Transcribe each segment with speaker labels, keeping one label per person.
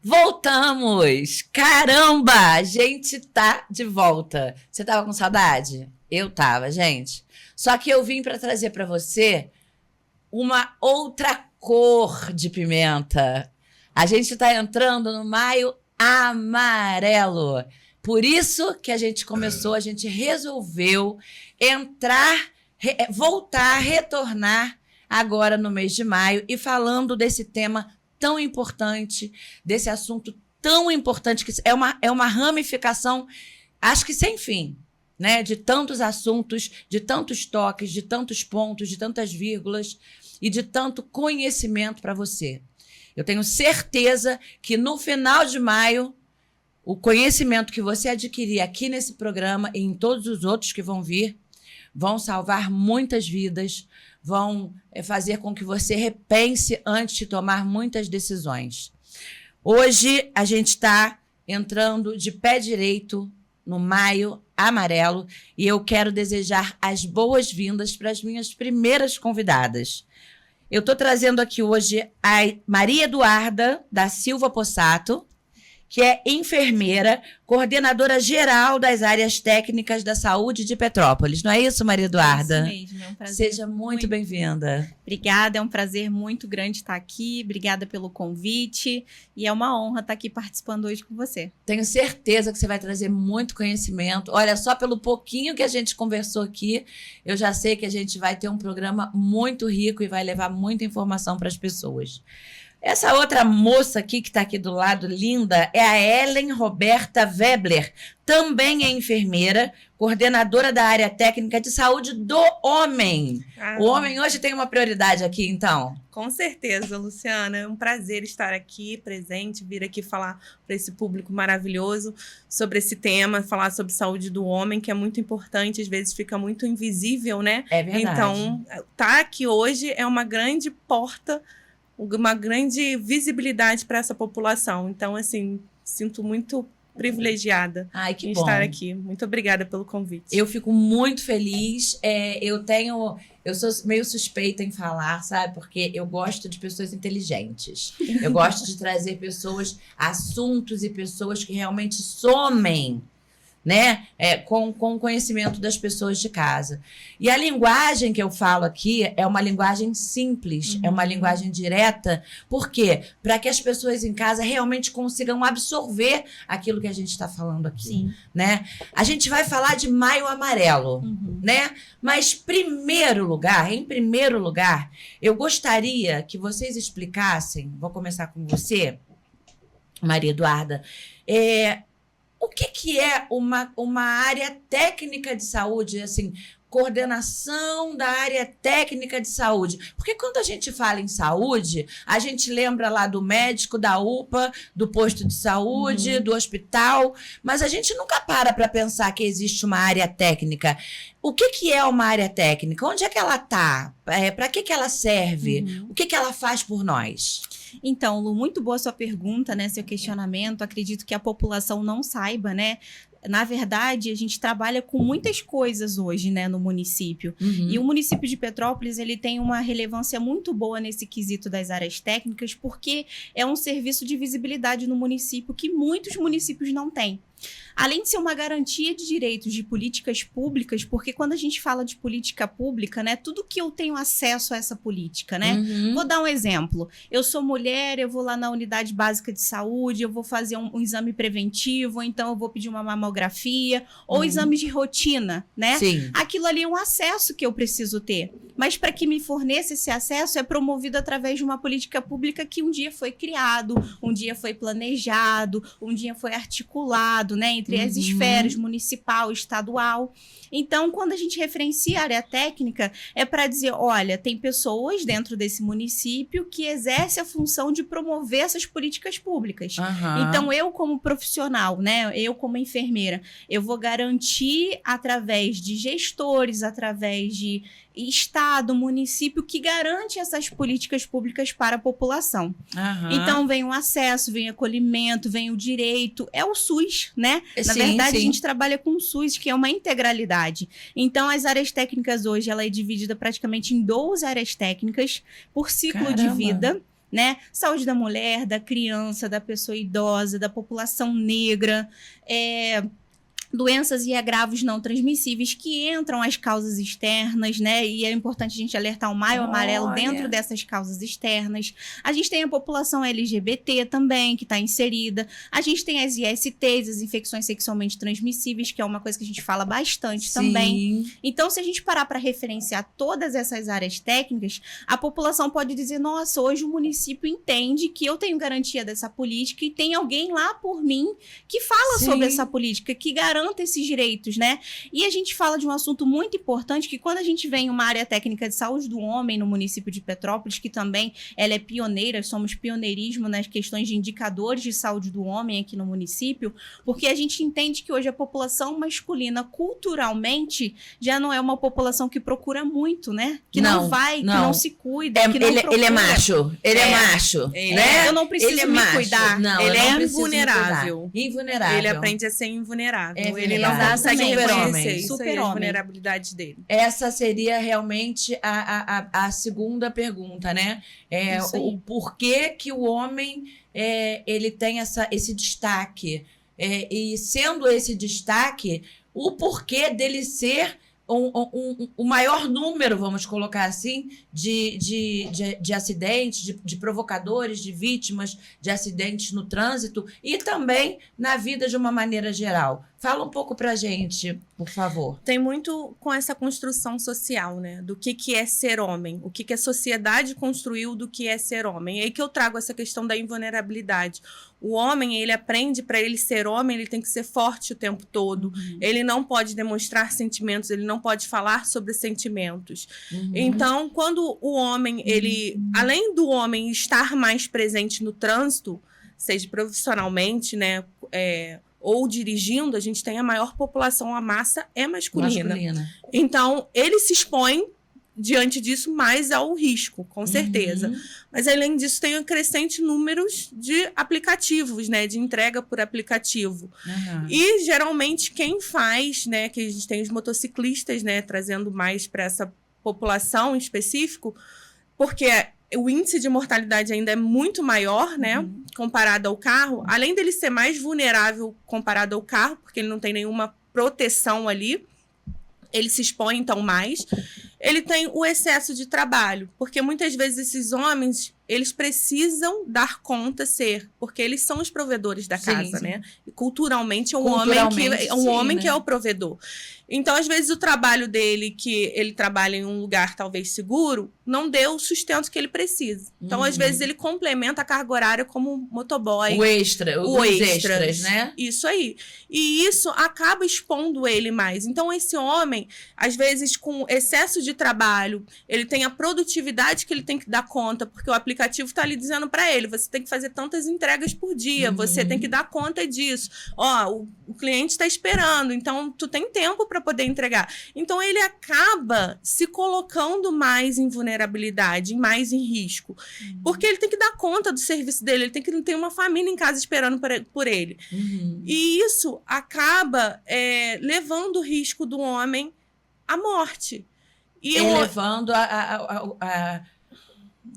Speaker 1: Voltamos! Caramba! A gente tá de volta. Você tava com saudade? Eu tava, gente. Só que eu vim para trazer para você uma outra cor de pimenta. A gente tá entrando no maio amarelo. Por isso que a gente resolveu entrar, voltar, retornar agora no mês de maio e falando desse tema tão importante, desse assunto tão importante, que é uma ramificação, acho que sem fim, né? De tantos assuntos, de tantos toques, de tantos pontos, de tantas vírgulas e de tanto conhecimento para você. Eu tenho certeza que no final de maio, o conhecimento que você adquirir aqui nesse programa e em todos os outros que vão vir, vão salvar muitas vidas, vão fazer com que você repense antes de tomar muitas decisões. Hoje, a gente está entrando de pé direito no Maio Amarelo e eu quero desejar as boas-vindas para as minhas primeiras convidadas. Eu estou trazendo aqui hoje a Maria Eduarda da Silva Possato, que é enfermeira, coordenadora geral das áreas técnicas da saúde de Petrópolis. Não é isso, Maria Eduarda?
Speaker 2: É isso mesmo, é um prazer.
Speaker 1: Seja muito bem-vinda.
Speaker 2: Obrigada, é um prazer muito grande estar aqui. Obrigada pelo convite e é uma honra estar aqui participando hoje com você.
Speaker 1: Tenho certeza que você vai trazer muito conhecimento. Olha, só pelo pouquinho que a gente conversou aqui, eu já sei que a gente vai ter um programa muito rico e vai levar muita informação para as pessoas. Essa outra moça aqui, que está aqui do lado, linda, é a Ellen Roberta Webler. Também é enfermeira, coordenadora da área técnica de saúde do homem. O homem hoje tem uma prioridade aqui, então?
Speaker 3: Com certeza, Luciana. É um prazer estar aqui presente, vir aqui falar para esse público maravilhoso sobre esse tema, falar sobre saúde do homem, que é muito importante, às vezes fica muito invisível, né?
Speaker 1: É verdade.
Speaker 3: Então, tá aqui hoje é uma grande porta, uma grande visibilidade para essa população. Então, assim, sinto muito privilegiada em estar aqui. Muito obrigada pelo convite.
Speaker 1: Eu fico muito feliz. Eu sou meio suspeita em falar, sabe? Porque eu gosto de pessoas inteligentes. Eu gosto de trazer pessoas, assuntos e pessoas que realmente somem, né? Com o conhecimento das pessoas de casa. E a linguagem que eu falo aqui é uma linguagem simples, é uma linguagem direta. Por quê? Para que as pessoas em casa realmente consigam absorver aquilo que a gente está falando aqui.
Speaker 2: Sim.
Speaker 1: Né? A gente vai falar de Maio Amarelo, né? Mas, em primeiro lugar, eu gostaria que vocês explicassem, vou começar com você, Maria Eduarda, o que é uma área técnica de saúde, assim, coordenação da área técnica de saúde? Porque quando a gente fala em saúde, a gente lembra lá do médico, da UPA, do posto de saúde, do hospital, mas a gente nunca para pensar que existe uma área técnica. O que é uma área técnica? Onde é que ela está? Para que ela serve? O que ela faz por nós?
Speaker 2: Então, Lu, muito boa sua pergunta, né? Seu questionamento. Acredito que a população não saiba, né? Na verdade, a gente trabalha com muitas coisas hoje, né, no município. E o município de Petrópolis, ele tem uma relevância muito boa nesse quesito das áreas técnicas, porque é um serviço de visibilidade no município que muitos municípios não têm. Além de ser uma garantia de direitos de políticas públicas, porque quando a gente fala de política pública, né, tudo que eu tenho acesso a essa política, né? Vou dar um exemplo. Eu sou mulher, eu vou lá na unidade básica de saúde, eu vou fazer um exame preventivo, ou então eu vou pedir uma mamografia, ou exames de rotina, né?
Speaker 1: Sim.
Speaker 2: Aquilo ali é um acesso que eu preciso ter. Mas para que me forneça esse acesso é promovido através de uma política pública que um dia foi criado, um dia foi planejado, um dia foi articulado, né, entre as esferas municipal e estadual. Então, quando a gente referencia a área técnica, é para dizer, olha, tem pessoas dentro desse município que exercem a função de promover essas políticas públicas. Então, eu como profissional, né, eu como enfermeira, eu vou garantir através de gestores, através de estado, município, que garante essas políticas públicas para a população. Então, vem o acesso, vem o acolhimento, vem o direito, é o SUS, né? Na verdade, a gente trabalha com o SUS, que é uma integralidade. Então, as áreas técnicas hoje, ela é dividida praticamente em 12 áreas técnicas por ciclo de vida. né? Saúde da mulher, da criança, da pessoa idosa, da população negra, doenças e agravos não transmissíveis que entram as causas externas, né? E é importante a gente alertar o maio amarelo dentro dessas causas externas. A gente tem a população LGBT também, que está inserida. A gente tem as ISTs, as infecções sexualmente transmissíveis, que é uma coisa que a gente fala bastante também. Então, se a gente parar para referenciar todas essas áreas técnicas, a população pode dizer, nossa, hoje o município entende que eu tenho garantia dessa política e tem alguém lá por mim que fala sobre essa política, que garante esses direitos, né? E a gente fala de um assunto muito importante, que quando a gente vem em uma área técnica de saúde do homem no município de Petrópolis, que também ela é pioneira, somos pioneirismo nas questões de indicadores de saúde do homem aqui no município, porque a gente entende que hoje a população masculina, culturalmente, já não é uma população que procura muito, né? Que não vai, que não se cuida, que não procura.
Speaker 1: Ele é macho, né?
Speaker 2: Eu não preciso me cuidar.
Speaker 3: Não, ele é invulnerável. Ele aprende a ser invulnerável. Ele não consegue reconhecer isso e as vulnerabilidades dele.
Speaker 1: Essa seria realmente a segunda pergunta, né? O porquê que o homem ele tem esse destaque. E sendo esse destaque, o porquê dele ser o maior número, vamos colocar assim, de acidentes, de provocadores, de vítimas de acidentes no trânsito e também na vida de uma maneira geral. Fala um pouco pra gente, por favor.
Speaker 3: Tem muito com essa construção social, né? Do que é ser homem, o que a sociedade construiu do que é ser homem. É aí que eu trago essa questão da invulnerabilidade. O homem, ele aprende, para ele ser homem, ele tem que ser forte o tempo todo. Ele não pode demonstrar sentimentos, ele não pode falar sobre sentimentos. Então, quando o homem, ele, além do homem estar mais presente no trânsito, seja profissionalmente, né, ou dirigindo, a gente tem a maior população, a massa é masculina. Então, ele se expõe diante disso mais ao risco, com certeza. Mas, além disso, tem um crescente número de aplicativos, né? De entrega por aplicativo. E, geralmente, quem faz, né? Que a gente tem os motociclistas, né? Trazendo mais para essa população em específico, porque o índice de mortalidade ainda é muito maior, né? Comparado ao carro. Além dele ser mais vulnerável comparado ao carro, porque ele não tem nenhuma proteção ali, ele se expõe, então, mais. Ele tem o excesso de trabalho, porque muitas vezes esses homens, eles precisam dar conta porque eles são os provedores da casa, né? E culturalmente, é um homem que é o provedor. Então, às vezes, o trabalho dele, que ele trabalha em um lugar talvez seguro, não deu o sustento que ele precisa. Então, às vezes, ele complementa a carga horária como motoboy.
Speaker 1: Os extras, né?
Speaker 3: Isso aí. E isso acaba expondo ele mais. Então, esse homem, às vezes, com excesso de trabalho, ele tem a produtividade que ele tem que dar conta, porque o aplicativo está ali dizendo para ele, você tem que fazer tantas entregas por dia, você tem que dar conta disso. Ó, o cliente está esperando, então tu tem tempo para poder entregar. Então, ele acaba se colocando mais em vulnerabilidade, mais em risco, porque ele tem que dar conta do serviço dele, ele tem que ter uma família em casa esperando por ele. E isso acaba levando o risco do homem à morte. E
Speaker 1: levando a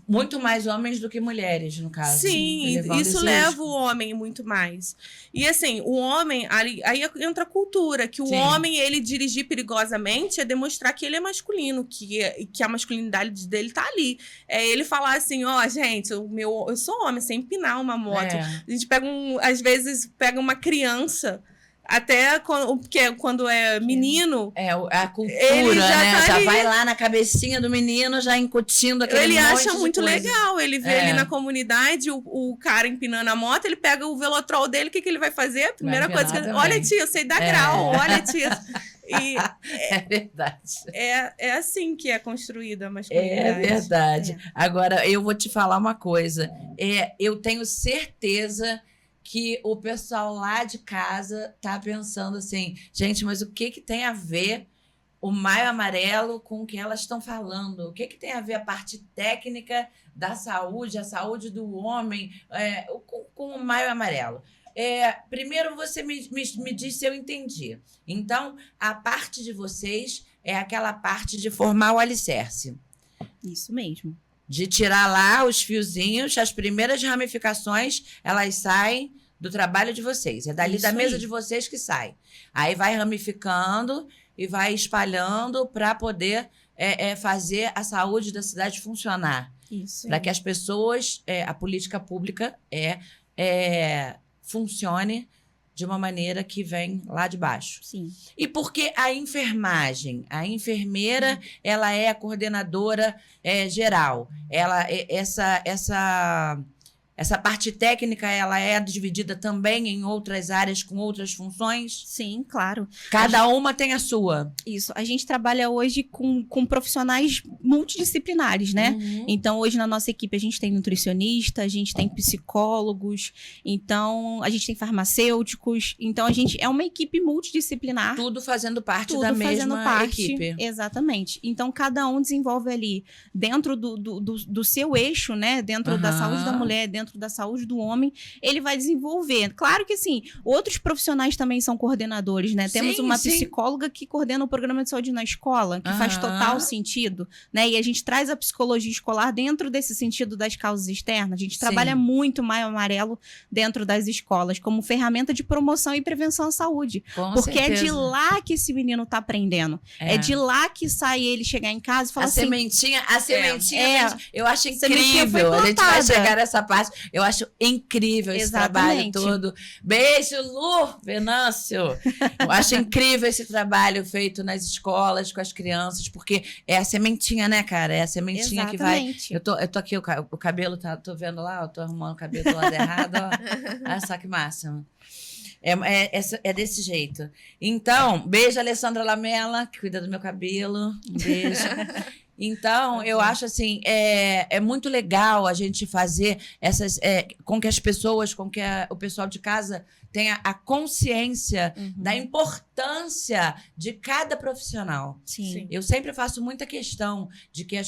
Speaker 1: muito mais homens do que mulheres, no caso.
Speaker 3: Sim, isso leva o homem muito mais. E assim, o homem, aí entra a cultura, que o homem, ele dirigir perigosamente é demonstrar que ele é masculino, que a masculinidade dele tá ali. É ele falar assim, ó, gente, eu sou homem, sem empinar uma moto. A gente às vezes pega uma criança, até quando é menino...
Speaker 1: a cultura, ele já vai lá na cabecinha do menino, já incutindo aquele
Speaker 3: Ele acha muito legal, ele vê ali na comunidade o cara empinando a moto, ele pega o velotrol dele, o que ele vai fazer? A primeira coisa que ele... Olha, tia, eu sei dar grau, olha, tia... E
Speaker 1: é verdade.
Speaker 3: É assim que é construída a masculinidade.
Speaker 1: É verdade. Agora, eu vou te falar uma coisa. Eu tenho certeza que o pessoal lá de casa tá pensando assim, gente, mas o que tem a ver o Maio Amarelo com o que elas estão falando? O que tem a ver a parte técnica da saúde, a saúde do homem, com o Maio Amarelo? Primeiro, você me diz se eu entendi. Então, a parte de vocês é aquela parte de formar o alicerce.
Speaker 2: Isso mesmo.
Speaker 1: de tirar lá os fiozinhos, as primeiras ramificações, elas saem do trabalho de vocês. É dali da mesa de vocês que sai. Aí vai ramificando e vai espalhando para poder fazer a saúde da cidade funcionar.
Speaker 2: Isso.
Speaker 1: Para que as pessoas, a política pública funcione de uma maneira que vem lá de baixo.
Speaker 2: Sim.
Speaker 1: E porque a enfermagem, a enfermeira, ela é a coordenadora geral. Ela, essa parte técnica, ela é dividida também em outras áreas com outras funções?
Speaker 2: Sim, claro.
Speaker 1: Cada uma tem a sua.
Speaker 2: Isso. A gente trabalha hoje com profissionais multidisciplinares, né?
Speaker 1: Uhum.
Speaker 2: Então, hoje na nossa equipe a gente tem nutricionista, a gente tem psicólogos, então a gente tem farmacêuticos. Então, a gente é uma equipe multidisciplinar.
Speaker 1: Tudo fazendo parte da mesma equipe.
Speaker 2: Exatamente. Então, cada um desenvolve ali, dentro do seu eixo, né? Dentro da saúde da mulher, dentro da saúde do homem, ele vai desenvolver. Claro que, assim, outros profissionais também são coordenadores, né? Temos uma psicóloga que coordena o programa de saúde na escola, que faz total sentido, né? E a gente traz a psicologia escolar dentro desse sentido das causas externas. A gente trabalha muito Maio Amarelo dentro das escolas, como ferramenta de promoção e prevenção à saúde. Porque certeza. É de lá que esse menino tá aprendendo. É de lá que sai ele chegar em casa e falar assim...
Speaker 1: A sementinha, eu acho incrível. A gente vai chegar nessa parte. Eu acho incrível esse trabalho todo. Beijo, Lu Venâncio. Eu acho incrível esse trabalho feito nas escolas, com as crianças, porque é a sementinha, né, cara? É a sementinha que vai... Eu tô aqui, o cabelo, tô vendo lá, eu tô arrumando o cabelo do lado errado, ó. Olha só que máximo. É desse jeito. Então, beijo, Alessandra Lamela, que cuida do meu cabelo. Um beijo. Então, eu acho assim, é muito legal a gente fazer com que as pessoas, com que o pessoal de casa tenha a consciência da importância de cada profissional.
Speaker 2: Sim.
Speaker 1: Eu sempre faço muita questão de que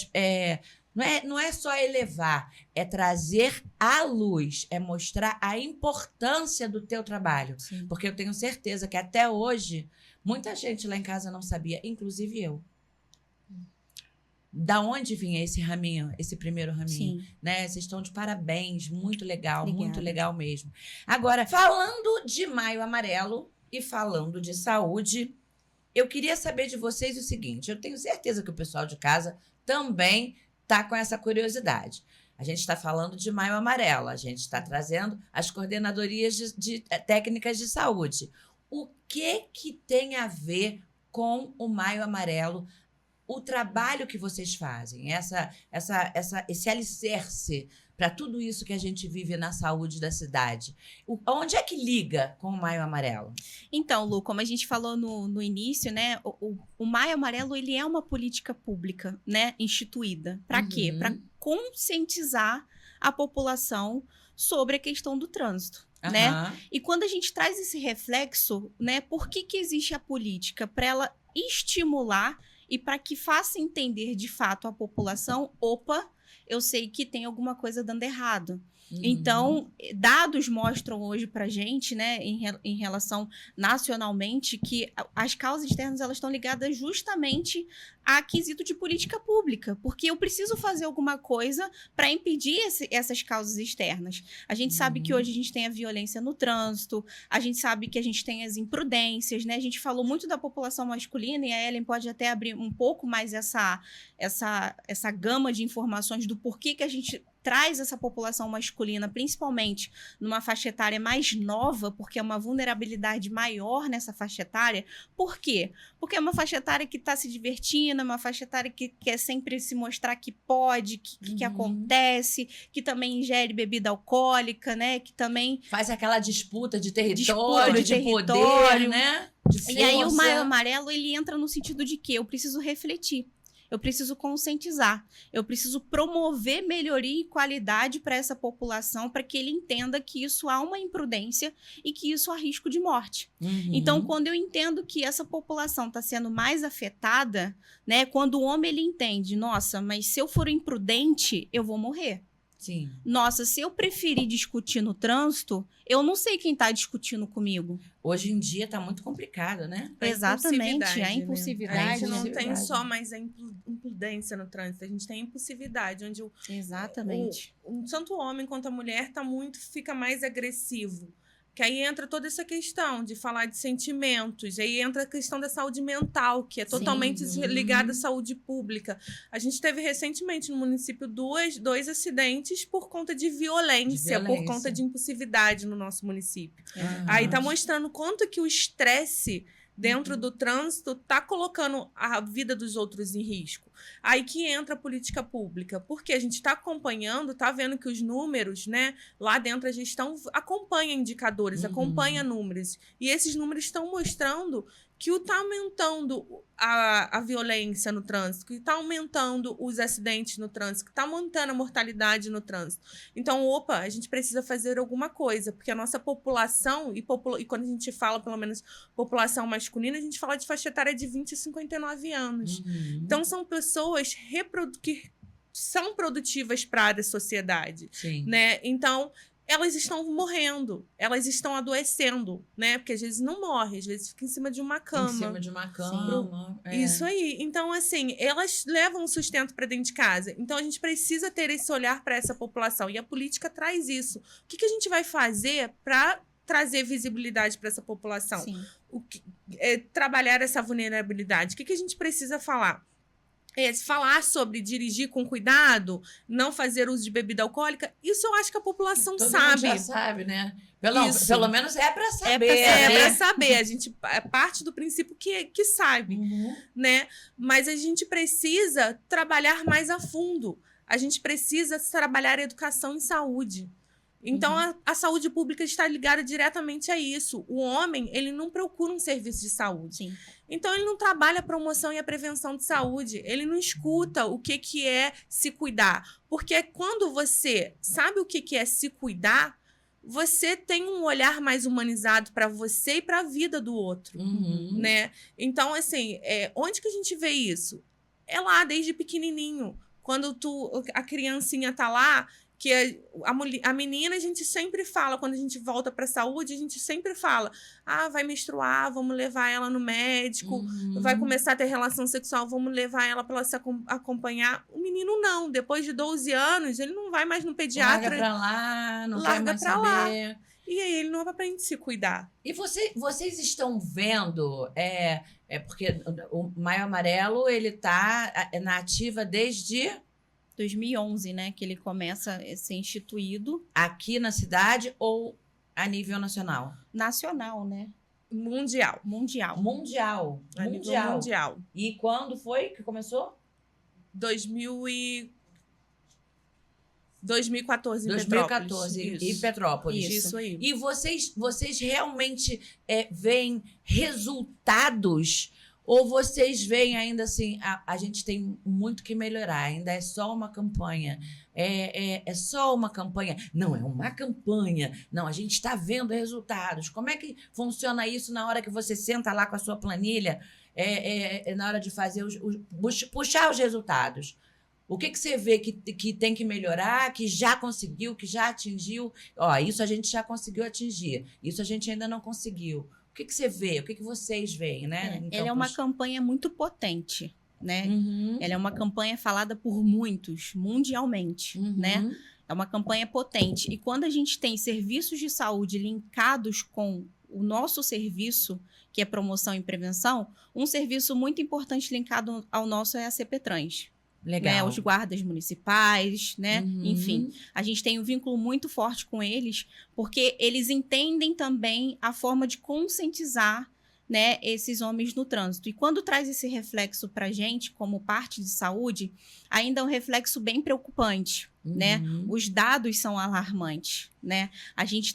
Speaker 1: não é só elevar, é trazer à luz, é mostrar a importância do teu trabalho.
Speaker 2: Sim.
Speaker 1: Porque eu tenho certeza que até hoje, muita gente lá em casa não sabia, inclusive eu. Da onde vinha esse raminho, esse primeiro raminho, né? Vocês estão de parabéns, muito legal, muito legal mesmo. Agora, falando de Maio Amarelo e falando de saúde, eu queria saber de vocês o seguinte, eu tenho certeza que o pessoal de casa também está com essa curiosidade. A gente está falando de Maio Amarelo, a gente está trazendo as coordenadorias de técnicas de saúde. O que tem a ver com o Maio Amarelo, o trabalho que vocês fazem, esse alicerce para tudo isso que a gente vive na saúde da cidade? Onde é que liga com o Maio Amarelo?
Speaker 2: Então, Lu, como a gente falou no início, né, o Maio Amarelo, ele é uma política pública, né, instituída. Para quê? Para conscientizar a população sobre a questão do trânsito. Né? E quando a gente traz esse reflexo, né, por que existe a política? Para ela estimular e para que faça entender de fato a população, eu sei que tem alguma coisa dando errado. Então, dados mostram hoje para a gente, né, em relação nacionalmente, que as causas externas elas estão ligadas justamente a quesito de política pública, porque eu preciso fazer alguma coisa para impedir essas causas externas. A gente sabe que hoje a gente tem a violência no trânsito, a gente sabe que a gente tem as imprudências, né? A gente falou muito da população masculina e a Ellen pode até abrir um pouco mais essa gama de informações do porquê que a gente traz essa população masculina, principalmente numa faixa etária mais nova, porque é uma vulnerabilidade maior nessa faixa etária. Por quê? Porque é uma faixa etária que está se divertindo, é uma faixa etária que quer sempre se mostrar que pode, que acontece, que também ingere bebida alcoólica, né? Que também...
Speaker 1: faz aquela disputa de território, de poder, né? De força.
Speaker 2: E aí o Maio Amarelo, ele entra no sentido de que eu preciso refletir. Eu preciso conscientizar, eu preciso promover melhoria e qualidade para essa população, para que ele entenda que isso há uma imprudência e que isso há risco de morte. Então, quando eu entendo que essa população está sendo mais afetada, né, quando o homem ele entende, nossa, mas se eu for imprudente, eu vou morrer.
Speaker 1: Sim.
Speaker 2: Nossa, se eu preferir discutir no trânsito, eu não sei quem está discutindo comigo.
Speaker 1: Hoje em dia tá muito complicado, né?
Speaker 2: Exatamente, a impulsividade.
Speaker 3: A gente não tem só mais a imprudência no trânsito, a gente tem a impulsividade, onde
Speaker 2: Exatamente.
Speaker 3: tanto o homem quanto a mulher fica mais agressivo. Que aí entra toda essa questão de falar de sentimentos, aí entra a questão da saúde mental, que é totalmente ligada à saúde pública. A gente teve recentemente no município dois acidentes por conta de violência, por conta de impulsividade no nosso município. Aí tá mostrando quanto que o estresse dentro do trânsito está colocando a vida dos outros em risco. Aí que entra a política pública, porque a gente está acompanhando, está vendo que os números, né, lá dentro a gestão acompanha indicadores, acompanha números, e esses números estão mostrando que está aumentando a violência no trânsito, que está aumentando os acidentes no trânsito, que está aumentando a mortalidade no trânsito. Então, a gente precisa fazer alguma coisa, porque a nossa população, e quando a gente fala, pelo menos, população masculina, a gente fala de faixa etária de 20 a 59 anos. Então, são pessoas que são produtivas para a sociedade.
Speaker 1: Sim.
Speaker 3: Né? Então, elas estão morrendo, elas estão adoecendo, né? Porque às vezes não morre, às vezes fica em cima de uma cama.
Speaker 1: Em cima de uma cama.
Speaker 3: Isso aí. Então, assim, elas levam o sustento para dentro de casa. Então, a gente precisa ter esse olhar para essa população. E a política traz isso. O que a gente vai fazer para trazer visibilidade para essa população? Trabalhar essa vulnerabilidade. O que a gente precisa falar? Falar sobre dirigir com cuidado, não fazer uso de bebida alcoólica, isso eu acho que a população
Speaker 1: Todo
Speaker 3: sabe.
Speaker 1: Mundo já sabe, né? Pelo menos é para saber.
Speaker 3: Para saber. A gente parte do princípio que sabe, né? Mas a gente precisa trabalhar mais a fundo. A gente precisa trabalhar educação em saúde. Então, a saúde pública está ligada diretamente a isso. O homem, ele não procura um serviço de saúde.
Speaker 2: Sim.
Speaker 3: Então, ele não trabalha a promoção e a prevenção de saúde. Ele não escuta o que é se cuidar. Porque quando você sabe o que é se cuidar, você tem um olhar mais humanizado para você e para a vida do outro. Né? Então, assim, onde que a gente vê isso? É lá, desde pequenininho. Quando a criancinha tá lá, que a menina, a gente sempre fala, quando a gente volta para a saúde, a gente sempre fala, vai menstruar, vamos levar ela no médico, vai começar a ter relação sexual, vamos levar ela para ela se acompanhar. O menino não, depois de 12 anos, ele não vai mais no pediatra.
Speaker 1: Larga para lá, não
Speaker 3: larga
Speaker 1: quer mais
Speaker 3: pra
Speaker 1: saber.
Speaker 3: Lá. E aí ele não aprende a se cuidar.
Speaker 1: E vocês estão vendo, porque o Maio Amarelo, ele tá na ativa desde
Speaker 2: 2011, né, que ele começa a ser instituído.
Speaker 1: Aqui na cidade ou a nível nacional?
Speaker 2: Nacional, né?
Speaker 3: Mundial.
Speaker 1: Mundial. E quando foi que começou?
Speaker 3: 2014 em
Speaker 1: 2014 em Petrópolis.
Speaker 3: Isso aí.
Speaker 1: E vocês realmente veem resultados? Ou vocês veem ainda assim, a gente tem muito que melhorar, ainda é só uma campanha. É só uma campanha. Não, é uma campanha. Não, a gente está vendo resultados. Como é que funciona isso na hora que você senta lá com a sua planilha, na hora de fazer puxar os resultados? O que você vê que tem que melhorar, que já conseguiu, que já atingiu? Isso a gente já conseguiu atingir. Isso a gente ainda não conseguiu. O que você vê? O que vocês veem, né? Então,
Speaker 2: ela é uma campanha muito potente, né? Ela é uma campanha falada por muitos, mundialmente, né? É uma campanha potente. E quando a gente tem serviços de saúde linkados com o nosso serviço, que é promoção e prevenção, um serviço muito importante linkado ao nosso é a CPTrans.
Speaker 1: Legal.
Speaker 2: Né, os guardas municipais, né? Enfim, a gente tem um vínculo muito forte com eles, porque eles entendem também a forma de conscientizar, né, esses homens no trânsito. E quando traz esse reflexo para a gente, como parte de saúde, ainda é um reflexo bem preocupante, né? Os dados são alarmantes, né? A gente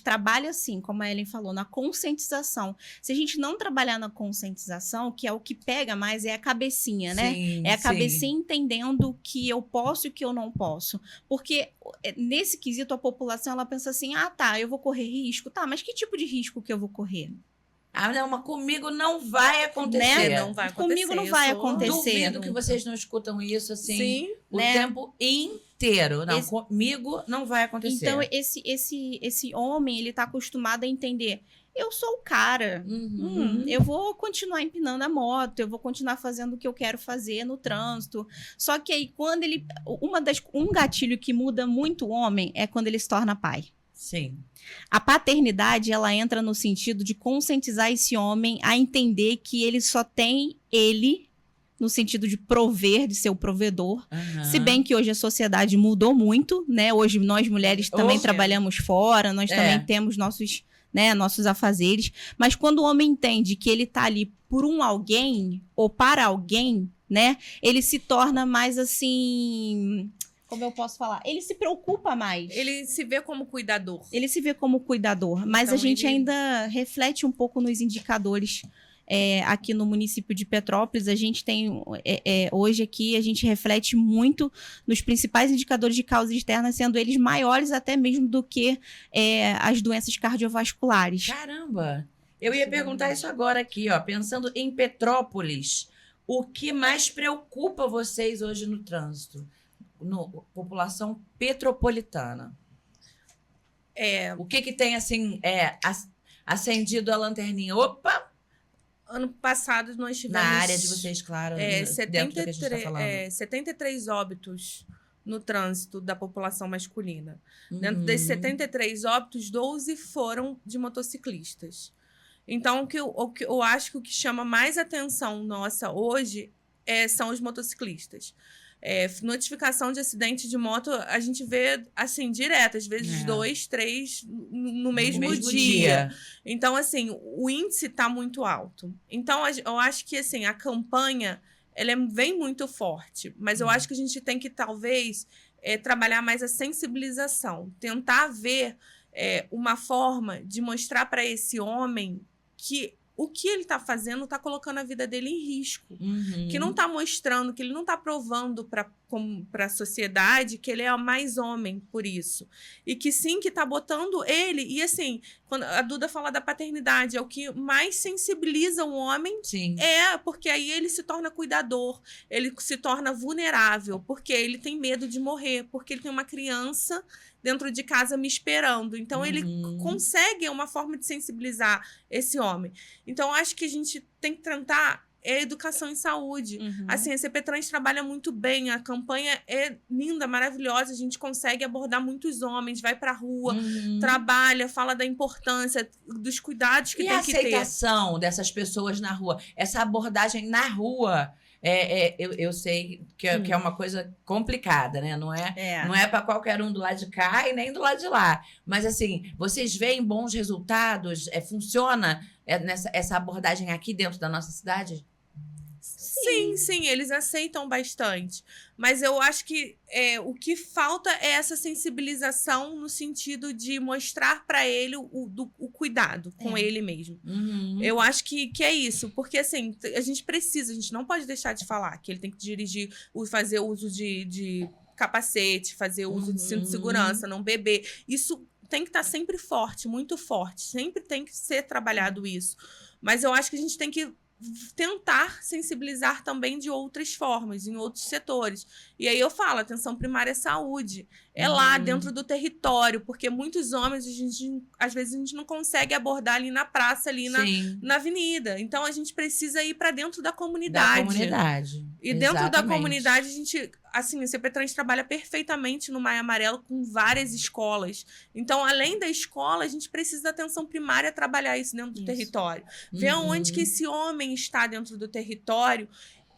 Speaker 2: trabalha assim, como a Ellen falou, na conscientização. Se a gente não trabalhar na conscientização, que é o que pega mais, é a cabecinha, né?
Speaker 1: Sim,
Speaker 2: é a cabecinha entendendo que eu posso e que eu não posso. Porque nesse quesito, a população, ela pensa assim, eu vou correr risco. Tá, mas que tipo de risco que eu vou correr?
Speaker 1: Ah, não, mas comigo não vai acontecer.
Speaker 3: Né? Não vai acontecer.
Speaker 2: Comigo não vai acontecer.
Speaker 1: Duvido que vocês não escutam isso assim
Speaker 3: Sim,
Speaker 1: o
Speaker 2: né?
Speaker 1: tempo inteiro. Não, comigo não vai acontecer.
Speaker 2: Então, esse homem, ele tá acostumado a entender. Eu sou o cara. Eu vou continuar empinando a moto, eu vou continuar fazendo o que eu quero fazer no trânsito. Só que aí, quando ele... Um gatilho que muda muito o homem é quando ele se torna pai.
Speaker 1: Sim.
Speaker 2: A paternidade, ela entra no sentido de conscientizar esse homem a entender que ele só tem ele, no sentido de prover, de ser o provedor. Se bem que hoje a sociedade mudou muito, né? Hoje nós mulheres também trabalhamos fora, nós também temos nossos afazeres. Mas quando o homem entende que ele tá ali por um alguém ou para alguém, né? Ele se torna mais assim... Como eu posso falar? Ele se preocupa mais.
Speaker 3: Ele se vê como cuidador.
Speaker 2: Ele se vê como cuidador. Mas então, a gente ainda reflete um pouco nos indicadores aqui no município de Petrópolis. A gente tem... hoje aqui, a gente reflete muito nos principais indicadores de causa externa, sendo eles maiores até mesmo do que as doenças cardiovasculares.
Speaker 1: Caramba! Eu ia perguntar isso agora aqui, ó. Pensando em Petrópolis, o que mais preocupa vocês hoje no trânsito? População petropolitana. O que tem, assim, acendido a lanterninha? Opa!
Speaker 3: Ano passado nós tivemos...
Speaker 1: Na área de vocês, claro, dentro do que a gente está falando.
Speaker 3: 73 óbitos no trânsito da população masculina. Dentro desses 73 óbitos, 12 foram de motociclistas. Então, o que eu acho que o que chama mais atenção nossa hoje são os motociclistas. Notificação de acidente de moto, a gente vê, assim, direto, às vezes 2, 3 no mesmo dia. Então, assim, o índice está muito alto. Então, eu acho que, assim, a campanha, ela vem muito forte, mas eu acho que a gente tem que, talvez, trabalhar mais a sensibilização, tentar ver uma forma de mostrar para esse homem que o que ele está fazendo está colocando a vida dele em risco. Que não está mostrando, que ele não está provando para a sociedade que ele é mais homem por isso. E que sim, que está botando ele... E assim, quando a Duda fala da paternidade, é o que mais sensibiliza o homem.
Speaker 1: Sim.
Speaker 3: Porque aí ele se torna cuidador, ele se torna vulnerável, porque ele tem medo de morrer, porque ele tem uma criança dentro de casa me esperando. Então, ele consegue uma forma de sensibilizar esse homem. Então, acho que a gente tem que tentar educação em saúde. Assim, a CP Trans trabalha muito bem, a campanha é linda, maravilhosa, a gente consegue abordar muitos homens, vai pra rua, trabalha, fala da importância, dos cuidados que tem que ter.
Speaker 1: E a aceitação dessas pessoas na rua? Essa abordagem na rua... eu sei que é uma coisa complicada, né? Não é para qualquer um do lado de cá e nem do lado de lá. Mas, assim, vocês veem bons resultados? Funciona essa abordagem aqui dentro da nossa cidade?
Speaker 3: Sim, eles aceitam bastante. Mas eu acho que o que falta é essa sensibilização no sentido de mostrar para ele o cuidado com ele mesmo. Eu acho que é isso. Porque, assim, a gente não pode deixar de falar que ele tem que dirigir, fazer uso de capacete, fazer uso de cinto de segurança, não beber. Isso tem que estar sempre forte, muito forte. Sempre tem que ser trabalhado isso. Mas eu acho que a gente tem que tentar sensibilizar também de outras formas, em outros setores. E aí eu falo, atenção primária é saúde. Lá dentro do território, porque muitos homens, às vezes a gente não consegue abordar ali na praça, ali na avenida. Então, a gente precisa ir para dentro da comunidade. E dentro da comunidade, a gente... Assim, a CP Trans trabalha perfeitamente no Maio Amarelo com várias escolas. Então, além da escola, a gente precisa da atenção primária trabalhar isso dentro do território. Ver onde que esse homem está dentro do território.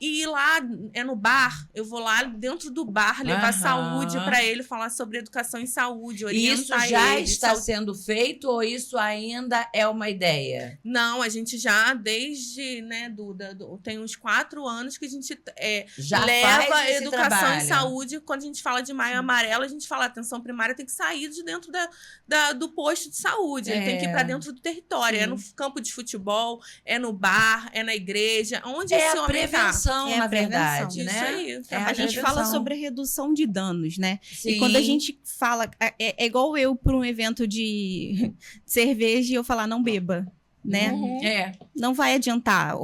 Speaker 3: E ir lá, no bar, eu vou lá dentro do bar levar saúde para ele, falar sobre educação em saúde, orientar
Speaker 1: isso já está sendo feito ou isso ainda é uma ideia?
Speaker 3: Não, a gente já, desde, né, Duda, tem uns 4 anos que a gente já leva educação em saúde. Quando a gente fala de Maio Amarelo, a gente fala atenção primária tem que sair de dentro do posto de saúde, ele tem que ir para dentro do território. É no campo de futebol, é no bar, é na igreja, onde esse homem tá.
Speaker 1: Na verdade, né?
Speaker 3: Isso
Speaker 2: aí. A gente fala sobre redução de danos, né?
Speaker 1: Sim.
Speaker 2: E quando a gente fala... É igual eu para um evento de cerveja e eu falar, não beba. né? Não vai adiantar.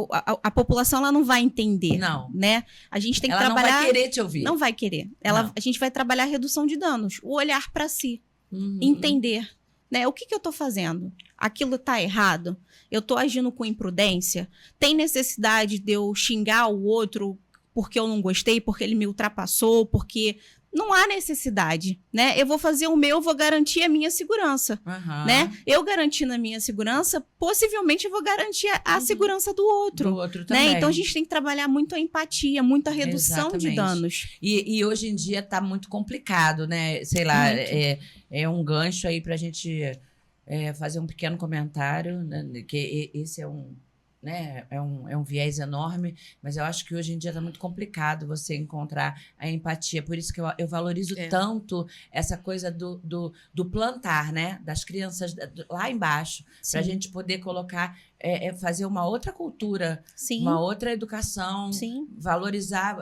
Speaker 2: A população, ela não vai entender.
Speaker 1: Não.
Speaker 2: Né? A gente tem que
Speaker 1: ela
Speaker 2: trabalhar...
Speaker 1: não vai querer te ouvir.
Speaker 2: Não vai querer. A gente vai trabalhar a redução de danos. O olhar para si.
Speaker 1: Uhum.
Speaker 2: Entender. Né? O que eu tô fazendo? Aquilo tá errado? Eu tô agindo com imprudência? Tem necessidade de eu xingar o outro porque eu não gostei, porque ele me ultrapassou, porque... Não há necessidade, né? Eu vou fazer o meu, vou garantir a minha segurança, né? Eu garantindo a minha segurança, possivelmente eu vou garantir a segurança do outro.
Speaker 1: Do outro também.
Speaker 2: Né? Então, a gente tem que trabalhar muito a empatia, muita redução de danos.
Speaker 1: E hoje em dia tá muito complicado, né? Sei lá, é um gancho aí pra gente fazer um pequeno comentário, né? Que esse é um... Né? É um viés enorme, mas eu acho que hoje em dia está muito complicado você encontrar a empatia. Por isso que eu valorizo tanto essa coisa do plantar, né? Das crianças lá embaixo, para a gente poder colocar, fazer uma outra cultura, uma outra educação, valorizar.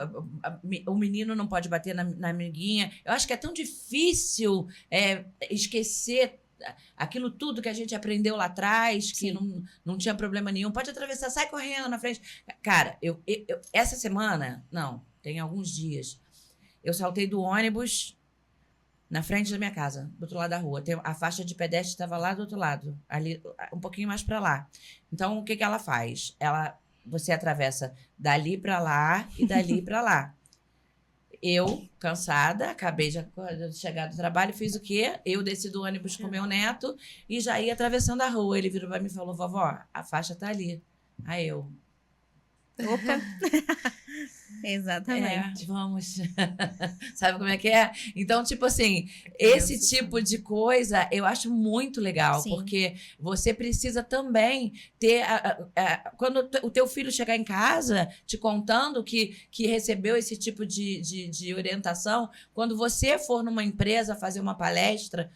Speaker 1: O menino não pode bater na amiguinha. Eu acho que é tão difícil esquecer aquilo tudo que a gente aprendeu lá atrás, que não tinha problema nenhum. Pode atravessar, sai correndo na frente. Cara, eu essa semana, não, tem alguns dias, eu saltei do ônibus na frente da minha casa, do outro lado da rua. A faixa de pedestre estava lá do outro lado, ali, um pouquinho mais para lá. Então, o que ela faz? Você atravessa dali para lá e dali para lá. Eu, cansada, acabei de chegar do trabalho, fiz o quê? Eu desci do ônibus com meu neto e já ia atravessando a rua. Ele virou para mim e falou, vovó, a faixa tá ali. Aí eu...
Speaker 2: Opa! Exatamente.
Speaker 1: Vamos. Sabe como é que é? Então, tipo assim, esse tipo de coisa eu acho muito legal, porque você precisa também ter... quando o teu filho chegar em casa te contando que recebeu esse tipo de orientação, quando você for numa empresa fazer uma palestra,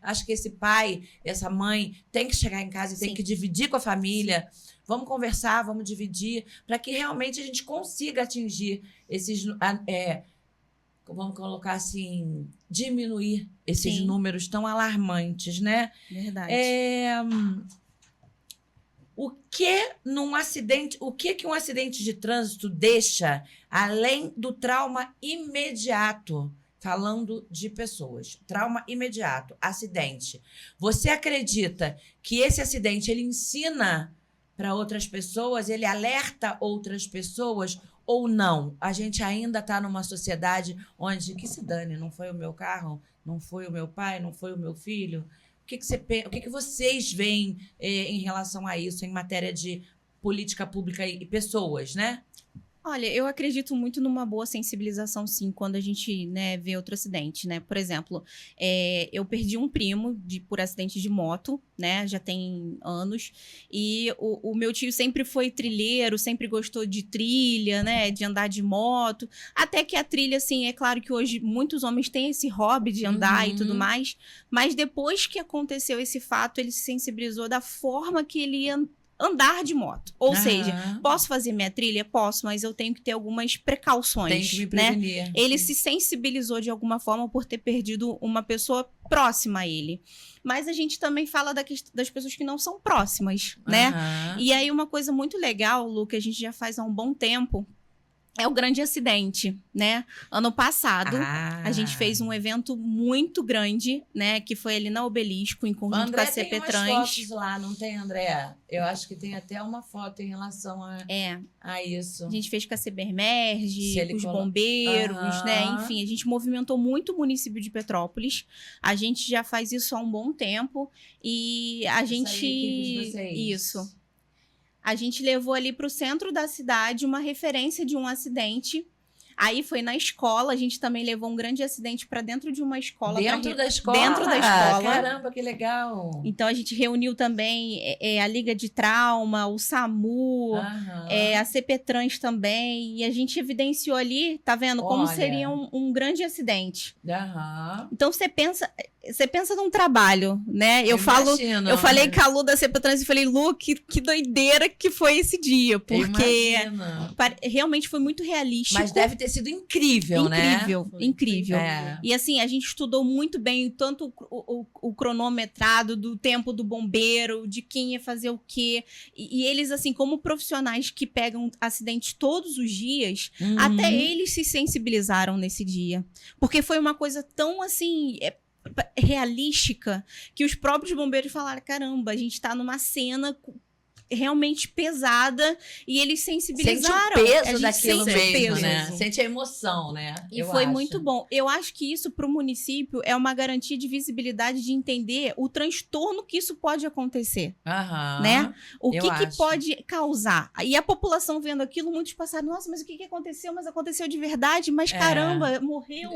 Speaker 1: acho que esse pai, essa mãe tem que chegar em casa e tem que dividir com a família. Vamos conversar, vamos dividir, para que realmente a gente consiga atingir esses... vamos colocar assim, diminuir esses números tão alarmantes, né?
Speaker 2: Verdade.
Speaker 1: O que um acidente de trânsito deixa, além do trauma imediato? Falando de pessoas, trauma imediato, acidente. Você acredita que esse acidente, ele ensina para outras pessoas, ele alerta outras pessoas ou não? A gente ainda está numa sociedade onde, que se dane, não foi o meu carro, não foi o meu pai, não foi o meu filho. O que vocês veem em relação a isso, em matéria de política pública e pessoas, né?
Speaker 2: Olha, eu acredito muito numa boa sensibilização, sim, quando a gente, né, vê outro acidente, né? Por exemplo, eu perdi um primo por acidente de moto, né? Já tem anos. E o meu tio sempre foi trilheiro, sempre gostou de trilha, né? De andar de moto. Até que a trilha, assim, é claro que hoje muitos homens têm esse hobby de andar e tudo mais. Mas depois que aconteceu esse fato, ele se sensibilizou da forma que ele ia andar de moto. Ou seja, posso fazer minha trilha? Posso, mas eu tenho que ter algumas precauções.
Speaker 1: Tem que me prevenir.
Speaker 2: Né? Ele se sensibilizou de alguma forma por ter perdido uma pessoa próxima a ele. Mas a gente também fala das pessoas que não são próximas, né? E aí uma coisa muito legal, Lu, que a gente já faz há um bom tempo, é o grande acidente, né? Ano passado, a gente fez um evento muito grande, né? Que foi ali na Obelisco, em conjunto com a CP Trans.
Speaker 1: Tem umas fotos lá, não tem, André? Eu acho que tem até uma foto em relação a isso.
Speaker 2: A gente fez com a Cibermerge, com os bombeiros, né? Enfim, a gente movimentou muito o município de Petrópolis. A gente já faz isso há um bom tempo. E a gente... Isso. A gente levou ali para o centro da cidade uma referência de um acidente. Aí foi na escola, a gente também levou um grande acidente para dentro de uma escola.
Speaker 1: Dentro da escola?
Speaker 2: Dentro da escola.
Speaker 1: Caramba, que legal!
Speaker 2: Então a gente reuniu também a Liga de Trauma, o SAMU, a CP Trans também. E a gente evidenciou ali, tá vendo? Como seria um grande acidente. Então você pensa num trabalho, né? Eu falei com a Lu da CP Trans e falei, Lu, que doideira que foi esse dia. Porque realmente foi muito realístico.
Speaker 1: Mas deve ter ter sido incrível, né?
Speaker 2: Incrível. E assim, a gente estudou muito bem tanto o cronometrado do tempo do bombeiro, de quem ia fazer o quê. E eles, assim, como profissionais que pegam acidentes todos os dias, até eles se sensibilizaram nesse dia. Porque foi uma coisa tão, assim, realística, que os próprios bombeiros falaram, caramba, a gente tá numa cena realmente pesada, e eles sensibilizaram.
Speaker 1: Sente o peso daquilo mesmo, né? Sente a emoção, né?
Speaker 2: E foi muito bom. Eu acho que isso para o município é uma garantia de visibilidade, de entender o transtorno que isso pode acontecer, né? O que pode causar. E a população vendo aquilo, muitos passaram, nossa, mas o que aconteceu? Mas aconteceu de verdade? Mas caramba, morreu.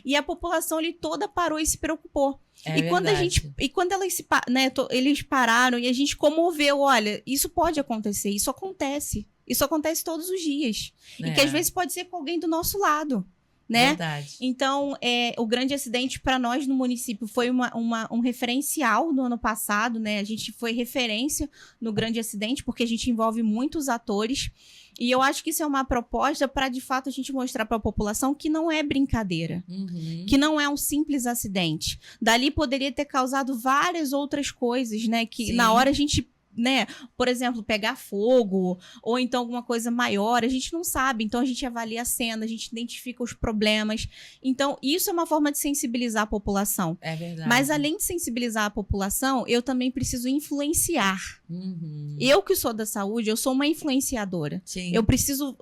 Speaker 2: E a população ali toda parou e se preocupou. E quando eles pararam e a gente comoveu, olha, isso pode acontecer, isso acontece todos os dias. E que às vezes pode ser com alguém do nosso lado, né?
Speaker 1: Verdade.
Speaker 2: Então, o grande acidente para nós no município foi um referencial no ano passado, né? A gente foi referência no grande acidente, porque a gente envolve muitos atores. E eu acho que isso é uma proposta para, de fato, a gente mostrar para a população que não é brincadeira, que não é um simples acidente. Dali poderia ter causado várias outras coisas, né? Que na hora a gente, né, por exemplo, pegar fogo, ou então alguma coisa maior, a gente não sabe. Então a gente avalia a cena, a gente identifica os problemas. Então isso é uma forma de sensibilizar a população.
Speaker 1: É verdade.
Speaker 2: Mas além de sensibilizar a população, eu também preciso influenciar. Eu que sou da saúde, eu sou uma influenciadora.
Speaker 1: Sim.
Speaker 2: Eu preciso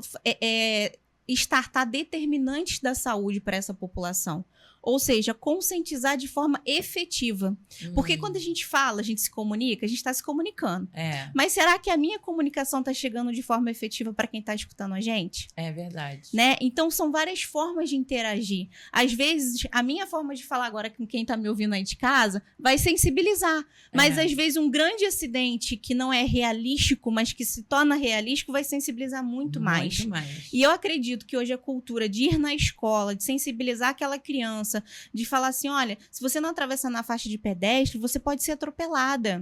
Speaker 2: estartar determinantes da saúde para essa população. Ou seja, conscientizar de forma efetiva. Porque quando a gente fala, a gente se comunica, a gente está se comunicando. Mas será que a minha comunicação está chegando de forma efetiva para quem está escutando a gente?
Speaker 1: É verdade.
Speaker 2: Né? Então, são várias formas de interagir. Às vezes, a minha forma de falar agora com quem está me ouvindo aí de casa vai sensibilizar. Mas, às vezes, um grande acidente que não é realístico, mas que se torna realístico, vai sensibilizar muito mais. E eu acredito que hoje a cultura de ir na escola, de sensibilizar aquela criança, de falar assim, olha, se você não atravessar na faixa de pedestre, você pode ser atropelada,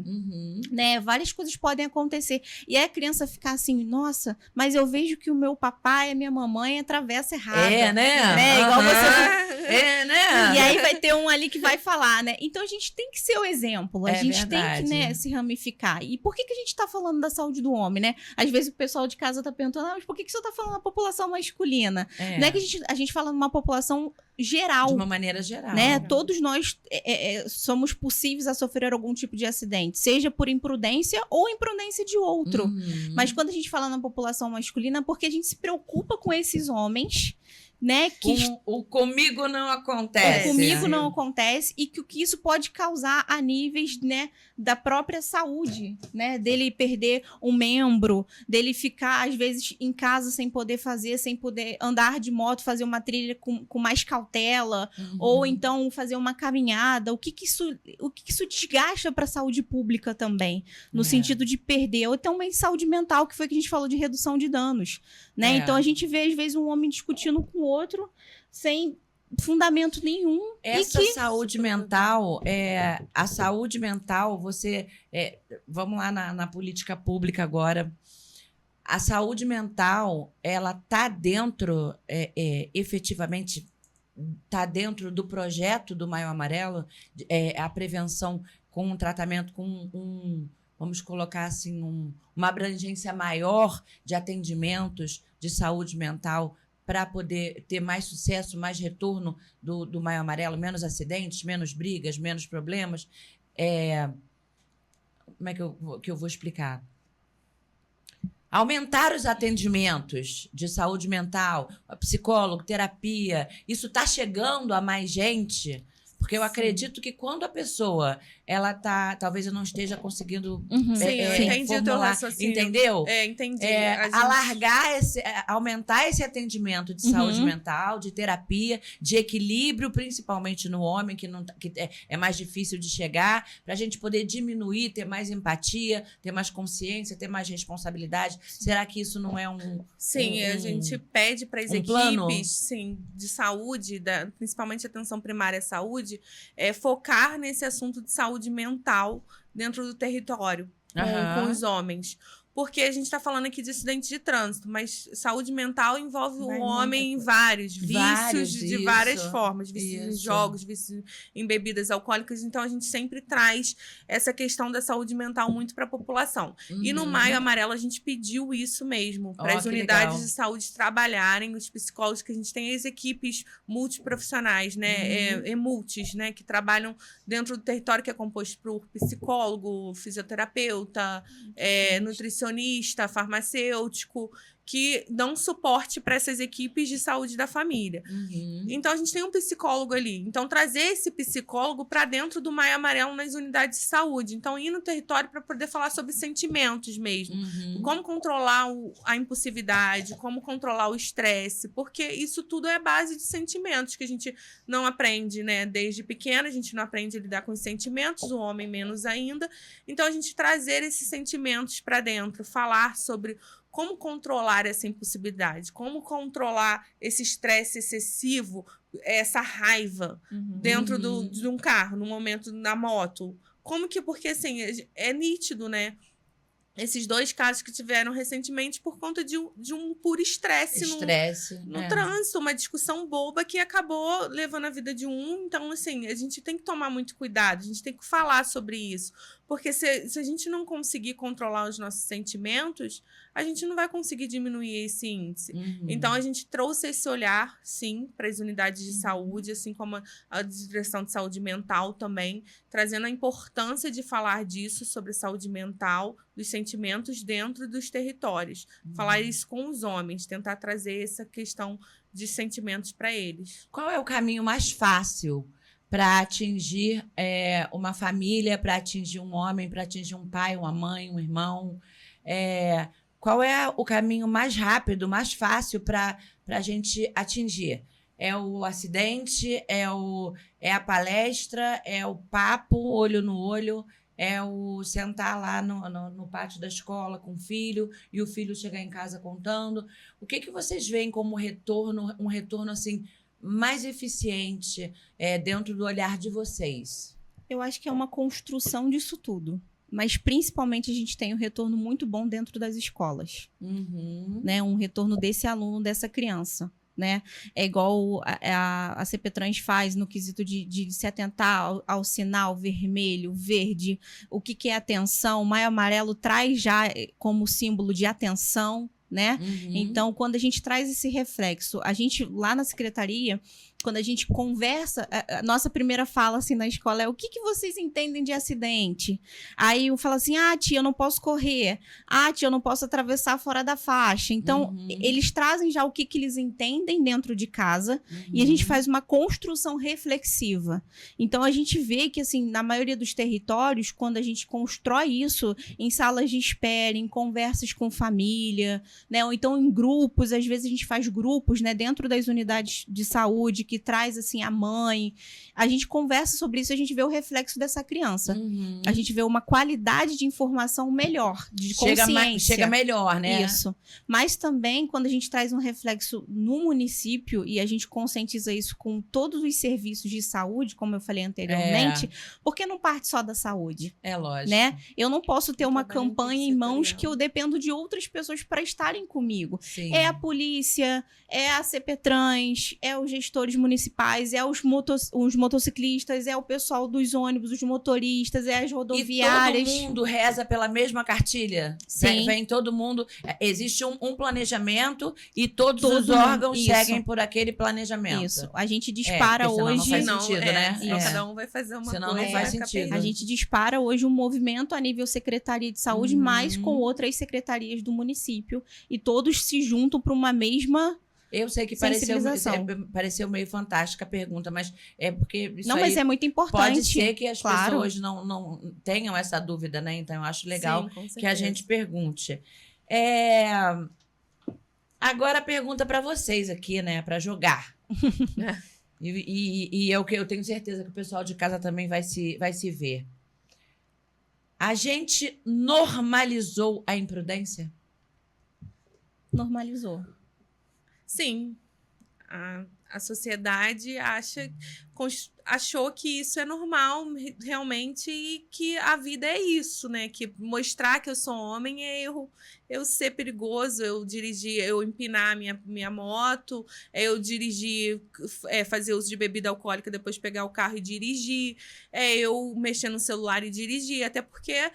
Speaker 2: né? Várias coisas podem acontecer. E aí a criança ficar assim, nossa, mas eu vejo que o meu papai e a minha mamãe atravessam errado.
Speaker 1: Né?
Speaker 2: Igual você...
Speaker 1: né?
Speaker 2: E aí vai ter um ali que vai falar, né? Então a gente tem que ser o exemplo. A gente tem que, né, se ramificar. E por que a gente tá falando da saúde do homem, né? Às vezes o pessoal de casa tá perguntando, mas por que você tá falando da população masculina? Não é que a gente fala numa população geral.
Speaker 1: De uma maneira geral.
Speaker 2: Né? Todos nós somos possíveis a sofrer algum tipo de acidente, seja por imprudência ou imprudência de outro. Mas quando a gente fala na população masculina, é porque a gente se preocupa com esses homens, né? Que
Speaker 1: o comigo não acontece.
Speaker 2: Comigo não acontece, e que o que isso pode causar a níveis, né, da própria saúde, né? Dele perder um membro, dele ficar, às vezes, em casa sem poder andar de moto, fazer uma trilha com mais cautela, ou então fazer uma caminhada. O que isso desgasta para a saúde pública também, no sentido de perder, ou também saúde mental, que foi que a gente falou de redução de danos, né? Então a gente vê, às vezes, um homem discutindo com o outro sem fundamento nenhum.
Speaker 1: Essa saúde mental, a saúde mental, vamos lá na política pública agora. A saúde mental, ela está dentro, efetivamente, está dentro do projeto do Maio Amarelo, a prevenção com um tratamento, vamos colocar assim, uma abrangência maior de atendimentos de saúde mental, para poder ter mais sucesso, mais retorno do Maio Amarelo, menos acidentes, menos brigas, menos problemas. Como é que eu vou explicar? Aumentar os atendimentos de saúde mental, psicólogo, terapia, isso está chegando a mais gente? Porque eu acredito que quando a pessoa, ela tá... Talvez eu não esteja conseguindo
Speaker 3: eu entendi o teu raciocínio.
Speaker 1: Entendeu?
Speaker 3: Entendi.
Speaker 1: Aumentar esse atendimento de saúde mental, de terapia, de equilíbrio, principalmente no homem, que é mais difícil de chegar, para a gente poder diminuir, ter mais empatia, ter mais consciência, ter mais responsabilidade. Será que isso não é
Speaker 3: a gente pede para as equipes de saúde, principalmente atenção primária à saúde, focar nesse assunto de saúde mental dentro do território, com os homens. porque a gente está falando aqui de acidente de trânsito, mas saúde mental envolve o homem em
Speaker 1: vários
Speaker 3: vícios de várias
Speaker 1: isso,
Speaker 3: formas, vícios em jogos, vícios em bebidas alcoólicas. Então, a gente sempre traz essa questão da saúde mental muito para a população. E no Maio Amarelo, a gente pediu isso mesmo, para as unidades de saúde trabalharem, os psicólogos, que a gente tem as equipes multiprofissionais, né, multis, né, que trabalham dentro do território, que é composto por psicólogo, fisioterapeuta, nutricionista, farmacêutico, que dão suporte para essas equipes de saúde da família. Então, a gente tem um psicólogo ali. Então, trazer esse psicólogo para dentro do Maio Amarelo nas unidades de saúde. Então, ir no território para poder falar sobre sentimentos mesmo. Como controlar a impulsividade, como controlar o estresse, porque isso tudo é base de sentimentos que a gente não aprende, né? Desde pequena, a gente não aprende a lidar com os sentimentos, o homem menos ainda. Então, a gente trazer esses sentimentos para dentro, falar sobre como controlar essa impulsividade, como controlar esse estresse excessivo, essa raiva dentro de um carro, no momento na moto. Como que, porque assim, é nítido, né? Esses 2 casos que tiveram recentemente por conta de um puro estresse no trânsito, uma discussão boba que acabou levando a vida de um. Então, assim, a gente tem que tomar muito cuidado, a gente tem que falar sobre isso. Porque se a gente não conseguir controlar os nossos sentimentos, a gente não vai conseguir diminuir esse índice. Então, a gente trouxe esse olhar, sim, para as unidades de saúde, assim como a direção de saúde mental também, trazendo a importância de falar disso, sobre saúde mental, dos sentimentos dentro dos territórios. Falar isso com os homens, tentar trazer essa questão de sentimentos para eles.
Speaker 1: Qual é o caminho mais fácil para atingir uma família, para atingir um homem, para atingir um pai, uma mãe, um irmão? Qual é o caminho mais rápido, mais fácil para a gente atingir? É o acidente? É a palestra? É o papo, olho no olho? É o sentar lá no pátio da escola com o filho e o filho chegar em casa contando? O que vocês veem como um retorno assim, mais eficiente dentro do olhar de vocês?
Speaker 2: Eu acho que é uma construção disso tudo. Mas, principalmente, a gente tem um retorno muito bom dentro das escolas. Né? Um retorno desse aluno, dessa criança. Né? É igual a CPTrans faz no quesito de se atentar ao sinal vermelho, verde, o que é atenção. O Maio Amarelo traz já como símbolo de atenção, né? Então, quando a gente traz esse reflexo, a gente lá na secretaria, quando a gente conversa, a nossa primeira fala assim na escola é: o que vocês entendem de acidente? Aí eu falo assim: tia, eu não posso correr. Tia, eu não posso atravessar fora da faixa. Então, eles trazem já o que eles entendem dentro de casa e a gente faz uma construção reflexiva. Então, a gente vê que, assim, na maioria dos territórios, quando a gente constrói isso em salas de espera, em conversas com família, né? Ou então em grupos, às vezes a gente faz grupos, né, dentro das unidades de saúde, que traz assim a mãe, a gente conversa sobre isso, a gente vê o reflexo dessa criança, a gente vê uma qualidade de informação melhor, de consciência.
Speaker 1: Chega melhor, né?
Speaker 2: Isso. Mas também, quando a gente traz um reflexo no município e a gente conscientiza isso com todos os serviços de saúde, como eu falei anteriormente, porque não parte só da saúde.
Speaker 1: É lógico.
Speaker 2: Né? Eu não posso ter uma campanha em mãos que eu dependo de outras pessoas para estarem comigo.
Speaker 1: Sim.
Speaker 2: É a polícia, é a CPTrans, é os gestores municipais, é os motociclistas, é o pessoal dos ônibus, os motoristas, é as rodoviárias.
Speaker 1: E todo mundo reza pela mesma cartilha.
Speaker 2: Sim.
Speaker 1: Vem todo mundo. Existe um planejamento e todos os órgãos seguem por aquele planejamento.
Speaker 2: Isso. A gente dispara hoje.
Speaker 1: Não faz sentido, né?
Speaker 3: Cada um vai fazer uma
Speaker 1: senão
Speaker 3: coisa.
Speaker 1: Não faz sentido.
Speaker 2: A gente dispara hoje um movimento a nível Secretaria de Saúde, mas com outras secretarias do município. E todos se juntam para uma mesma.
Speaker 1: Eu sei que pareceu meio fantástica a pergunta, mas é porque isso
Speaker 2: mas é muito importante.
Speaker 1: Pode ser que as pessoas não tenham essa dúvida, né? Então, eu acho legal que a gente pergunte. Agora, a pergunta para vocês aqui, né? Para jogar. E eu tenho certeza que o pessoal de casa também vai se ver. A gente normalizou a imprudência?
Speaker 2: Normalizou.
Speaker 3: Sim, A sociedade achou que isso é normal realmente e que a vida é isso, né? Que mostrar que eu sou homem é eu ser perigoso, eu dirigir, eu empinar minha moto, eu dirigir, fazer uso de bebida alcoólica, depois pegar o carro e dirigir, eu mexer no celular e dirigir, até porque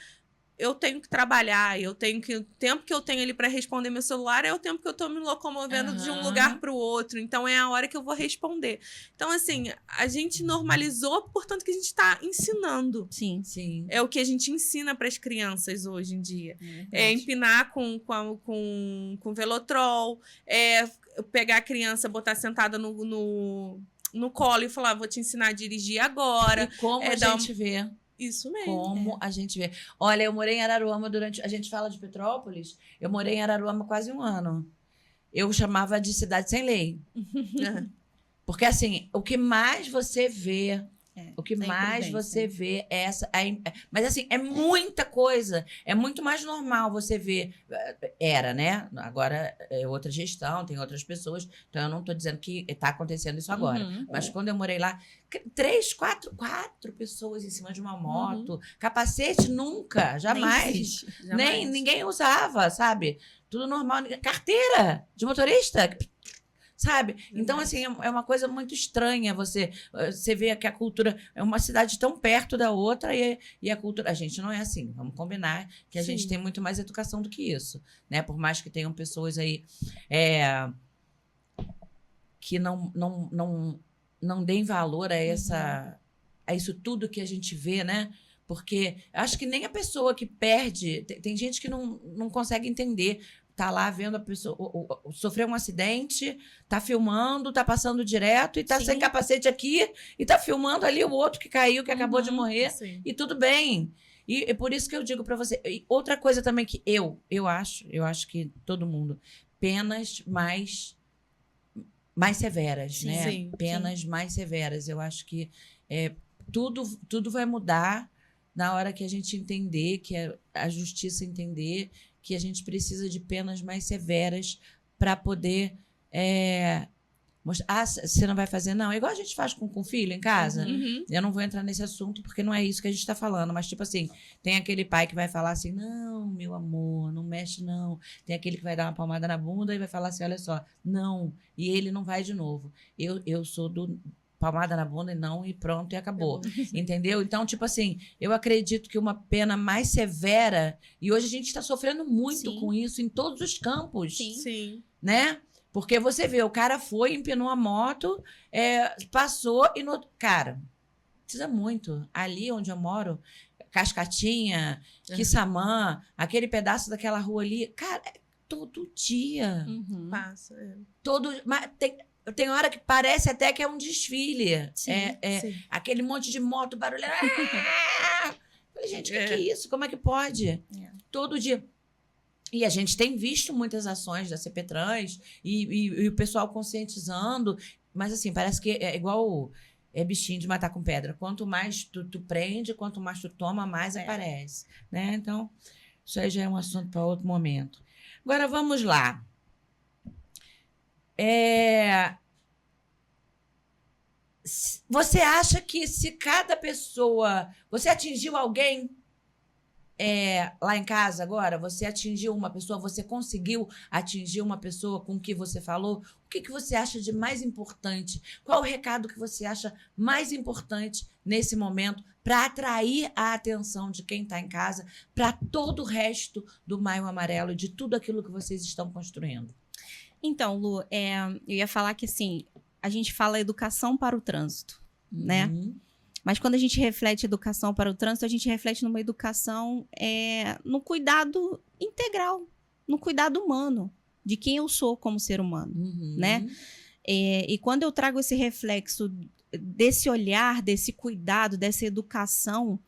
Speaker 3: eu tenho que trabalhar, o tempo que eu tenho ali para responder meu celular é o tempo que eu tô me locomovendo de um lugar para o outro, então é a hora que eu vou responder. Então, assim, a gente normalizou, portanto que a gente está ensinando.
Speaker 2: Sim, sim.
Speaker 3: É o que a gente ensina para as crianças hoje em dia. É empinar com velotrol, pegar a criança, botar sentada no colo e falar, vou te ensinar a dirigir agora.
Speaker 1: E como a gente vê.
Speaker 3: Isso mesmo.
Speaker 1: Como a gente vê. Olha, eu morei em Araruama a gente fala de Petrópolis, eu morei em Araruama quase 1 ano. Eu chamava de cidade sem lei. Porque, assim, o que mais você vê... o que mais você vê é essa... mas, assim, é muita coisa. É muito mais normal você ver... Era, né? Agora é outra gestão, tem outras pessoas. Então, eu não estou dizendo que está acontecendo isso agora. Mas quando eu morei lá, 3, 4 pessoas em cima de uma moto. Capacete nunca, jamais. Ninguém usava, sabe? Tudo normal. Carteira de motorista... Sabe? Então, assim, é uma coisa muito estranha você vê que a cultura é uma cidade tão perto da outra e a cultura... A gente não é assim, vamos combinar que a gente tem muito mais educação do que isso, né? Por mais que tenham pessoas aí que não deem valor a isso tudo que a gente vê, né? Porque acho que nem a pessoa que perde... Tem gente que não consegue entender... Tá lá vendo a pessoa sofreu um acidente, tá filmando, tá passando direto e tá sem capacete aqui e tá filmando ali o outro que caiu, que acabou de morrer. E tudo bem. E por isso que eu digo para você. E outra coisa também que eu acho que todo mundo, penas mais severas, né? Penas mais severas. Eu acho que tudo vai mudar na hora que a gente entender, que a justiça entender que a gente precisa de penas mais severas para poder mostrar. Você não vai fazer, não. É igual a gente faz com o filho em casa. Eu não vou entrar nesse assunto porque não é isso que a gente está falando. Mas, tipo assim, tem aquele pai que vai falar assim, não, meu amor, não mexe, não. Tem aquele que vai dar uma palmada na bunda e vai falar assim, olha só, não. E ele não vai de novo. Eu sou do... palmada na bunda e pronto, e acabou. Entendeu? Então, tipo assim, eu acredito que uma pena mais severa, e hoje a gente está sofrendo muito com isso em todos os campos.
Speaker 3: Sim.
Speaker 1: Né? Porque você vê, o cara foi, empinou a moto, passou e no... Cara, precisa muito. Ali onde eu moro, Cascatinha, Quissamã, aquele pedaço daquela rua ali, cara, todo dia.
Speaker 3: Passa.
Speaker 1: Mas tem hora que parece até que é um desfile.
Speaker 3: Sim.
Speaker 1: Aquele monte de moto, barulho. Falei, gente, o que é isso? Como é que pode? Todo dia. E a gente tem visto muitas ações da CPTrans e o pessoal conscientizando. Mas, assim, parece que é igual bichinho de matar com pedra. Quanto mais tu prende, quanto mais tu toma, mais aparece. Né? Então, isso aí já é um assunto para outro momento. Agora, vamos lá. Você acha que se cada pessoa... Você atingiu alguém lá em casa agora? Você atingiu uma pessoa? Você conseguiu atingir uma pessoa com o que você falou? O que você acha de mais importante? Qual o recado que você acha mais importante nesse momento para atrair a atenção de quem está em casa para todo o resto do Maio Amarelo e de tudo aquilo que vocês estão construindo?
Speaker 2: Então, Lu, eu ia falar que, assim, a gente fala educação para o trânsito, né? Mas quando a gente reflete educação para o trânsito, a gente reflete numa educação no cuidado integral, no cuidado humano, de quem eu sou como ser humano, né? E quando eu trago esse reflexo desse olhar, desse cuidado, dessa educação,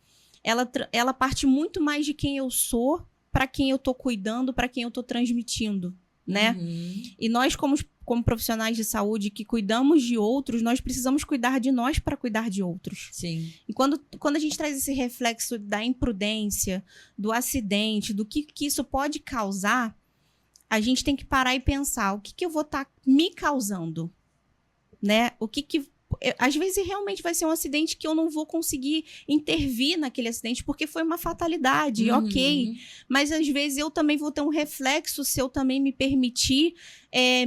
Speaker 2: ela parte muito mais de quem eu sou para quem eu estou cuidando, para quem eu estou transmitindo, né? E nós, como profissionais de saúde que cuidamos de outros, nós precisamos cuidar de nós para cuidar de outros.
Speaker 1: Sim.
Speaker 2: E quando a gente traz esse reflexo da imprudência, do acidente, do que isso pode causar, a gente tem que parar e pensar, o que eu vou estar me causando? né? Às vezes realmente vai ser um acidente que eu não vou conseguir intervir naquele acidente porque foi uma fatalidade, ok. Mas às vezes eu também vou ter um reflexo se eu também me permitir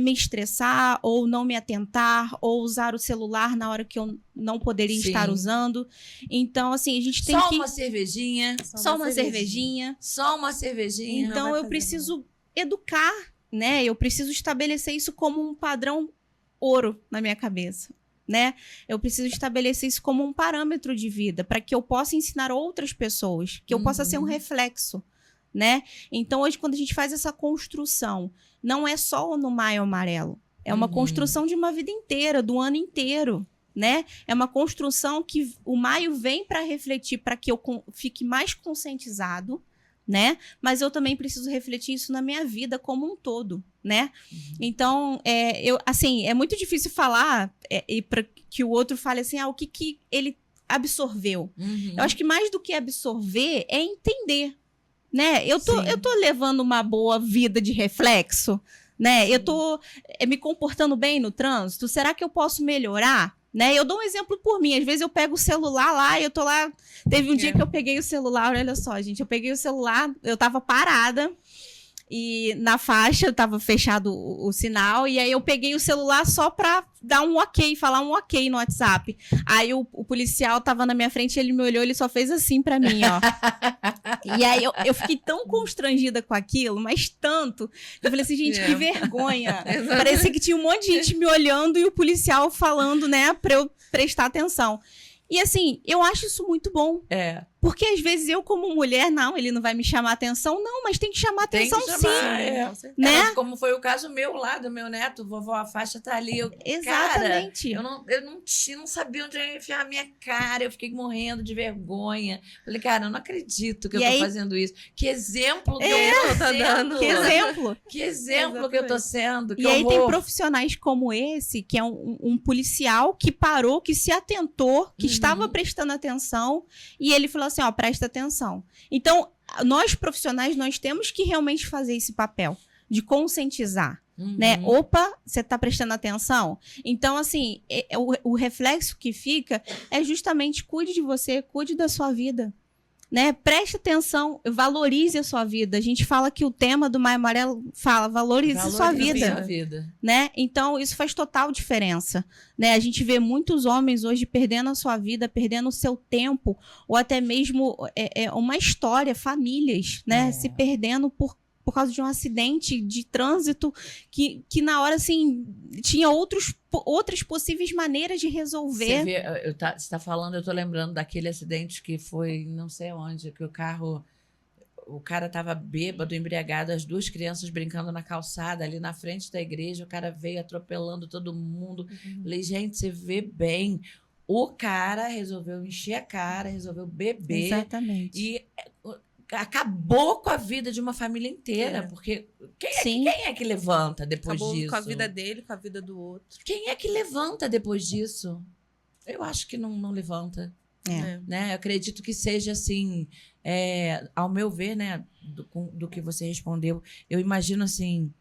Speaker 2: me estressar ou não me atentar ou usar o celular na hora que eu não poderia estar usando. Então, assim, a gente tem
Speaker 1: Só uma cervejinha.
Speaker 2: Só uma cervejinha.
Speaker 1: Só uma cervejinha.
Speaker 2: Então eu preciso educar, né? Eu preciso estabelecer isso como um padrão ouro na minha cabeça. Né? Eu preciso estabelecer isso como um parâmetro de vida para que eu possa ensinar outras pessoas, que eu possa ser um reflexo, né? Então, hoje, quando a gente faz essa construção, não é só no Maio Amarelo, é uma construção de uma vida inteira, do ano inteiro, né? É uma construção que o Maio vem para refletir, para que eu fique mais conscientizado, né? Mas eu também preciso refletir isso na minha vida como um todo, né? Então, é muito difícil falar e para que o outro fale assim, o que ele absorveu. Eu acho que mais do que absorver é entender, né? Eu tô levando uma boa vida de reflexo, né? Eu tô me comportando bem no trânsito. Será que eu posso melhorar? Né? Eu dou um exemplo por mim. Às vezes eu pego o celular lá e eu tô lá. Teve um dia que eu peguei o celular, olha só, gente. Eu peguei o celular, eu tava parada e na faixa tava fechado o sinal. E aí eu peguei o celular só pra dar um ok, falar um ok no WhatsApp. Aí o policial tava na minha frente, ele me olhou, ele só fez assim pra mim, ó. E aí eu fiquei tão constrangida com aquilo, mas tanto. Eu falei assim, gente, que vergonha. Parecia que tinha um monte de gente me olhando e o policial falando, né, pra eu prestar atenção. E assim, eu acho isso muito bom. Porque às vezes eu, como mulher, não, ele não vai me chamar atenção. Não, mas tem que chamar atenção sim. Né?
Speaker 1: Como foi o caso meu lá, do meu neto, vovó, a faixa tá ali.
Speaker 2: Exatamente.
Speaker 1: Cara, eu não sabia onde eu ia enfiar a minha cara. Eu fiquei morrendo de vergonha. Falei, cara, eu não acredito que eu tô fazendo isso. Que exemplo que eu tô dando.
Speaker 2: Que exemplo.
Speaker 1: Que exemplo que eu tô sendo.
Speaker 2: E aí tem profissionais como esse, que é um policial que parou, que se atentou, que estava prestando atenção, e ele falou assim, presta atenção. Então, nós profissionais, nós temos que realmente fazer esse papel de conscientizar, né? Opa, você tá prestando atenção? Então, assim, o reflexo que fica é justamente cuide de você, cuide da sua vida, né? Preste atenção, valorize a sua vida. A gente fala que o tema do Maio Amarelo fala valorize a sua vida. Né? Então, isso faz total diferença. Né? A gente vê muitos homens hoje perdendo a sua vida, perdendo o seu tempo, ou até mesmo uma história, famílias, né? Se perdendo por causa de um acidente de trânsito que na hora, assim, tinha outras possíveis maneiras de resolver.
Speaker 1: Você vê, você tá falando, eu tô lembrando daquele acidente que foi, não sei onde, que o cara tava bêbado, embriagado, as duas crianças brincando na calçada, ali na frente da igreja, o cara veio atropelando todo mundo. Falei, gente, você vê bem, o cara resolveu encher a cara, resolveu beber.
Speaker 2: Exatamente.
Speaker 1: E acabou com a vida de uma família inteira, porque quem é que levanta depois disso?
Speaker 3: Acabou com a vida dele, com a vida do outro.
Speaker 1: Quem é que levanta depois disso? Eu acho que não levanta. Né? Eu acredito que seja assim, ao meu ver, né, do que você respondeu, eu imagino assim,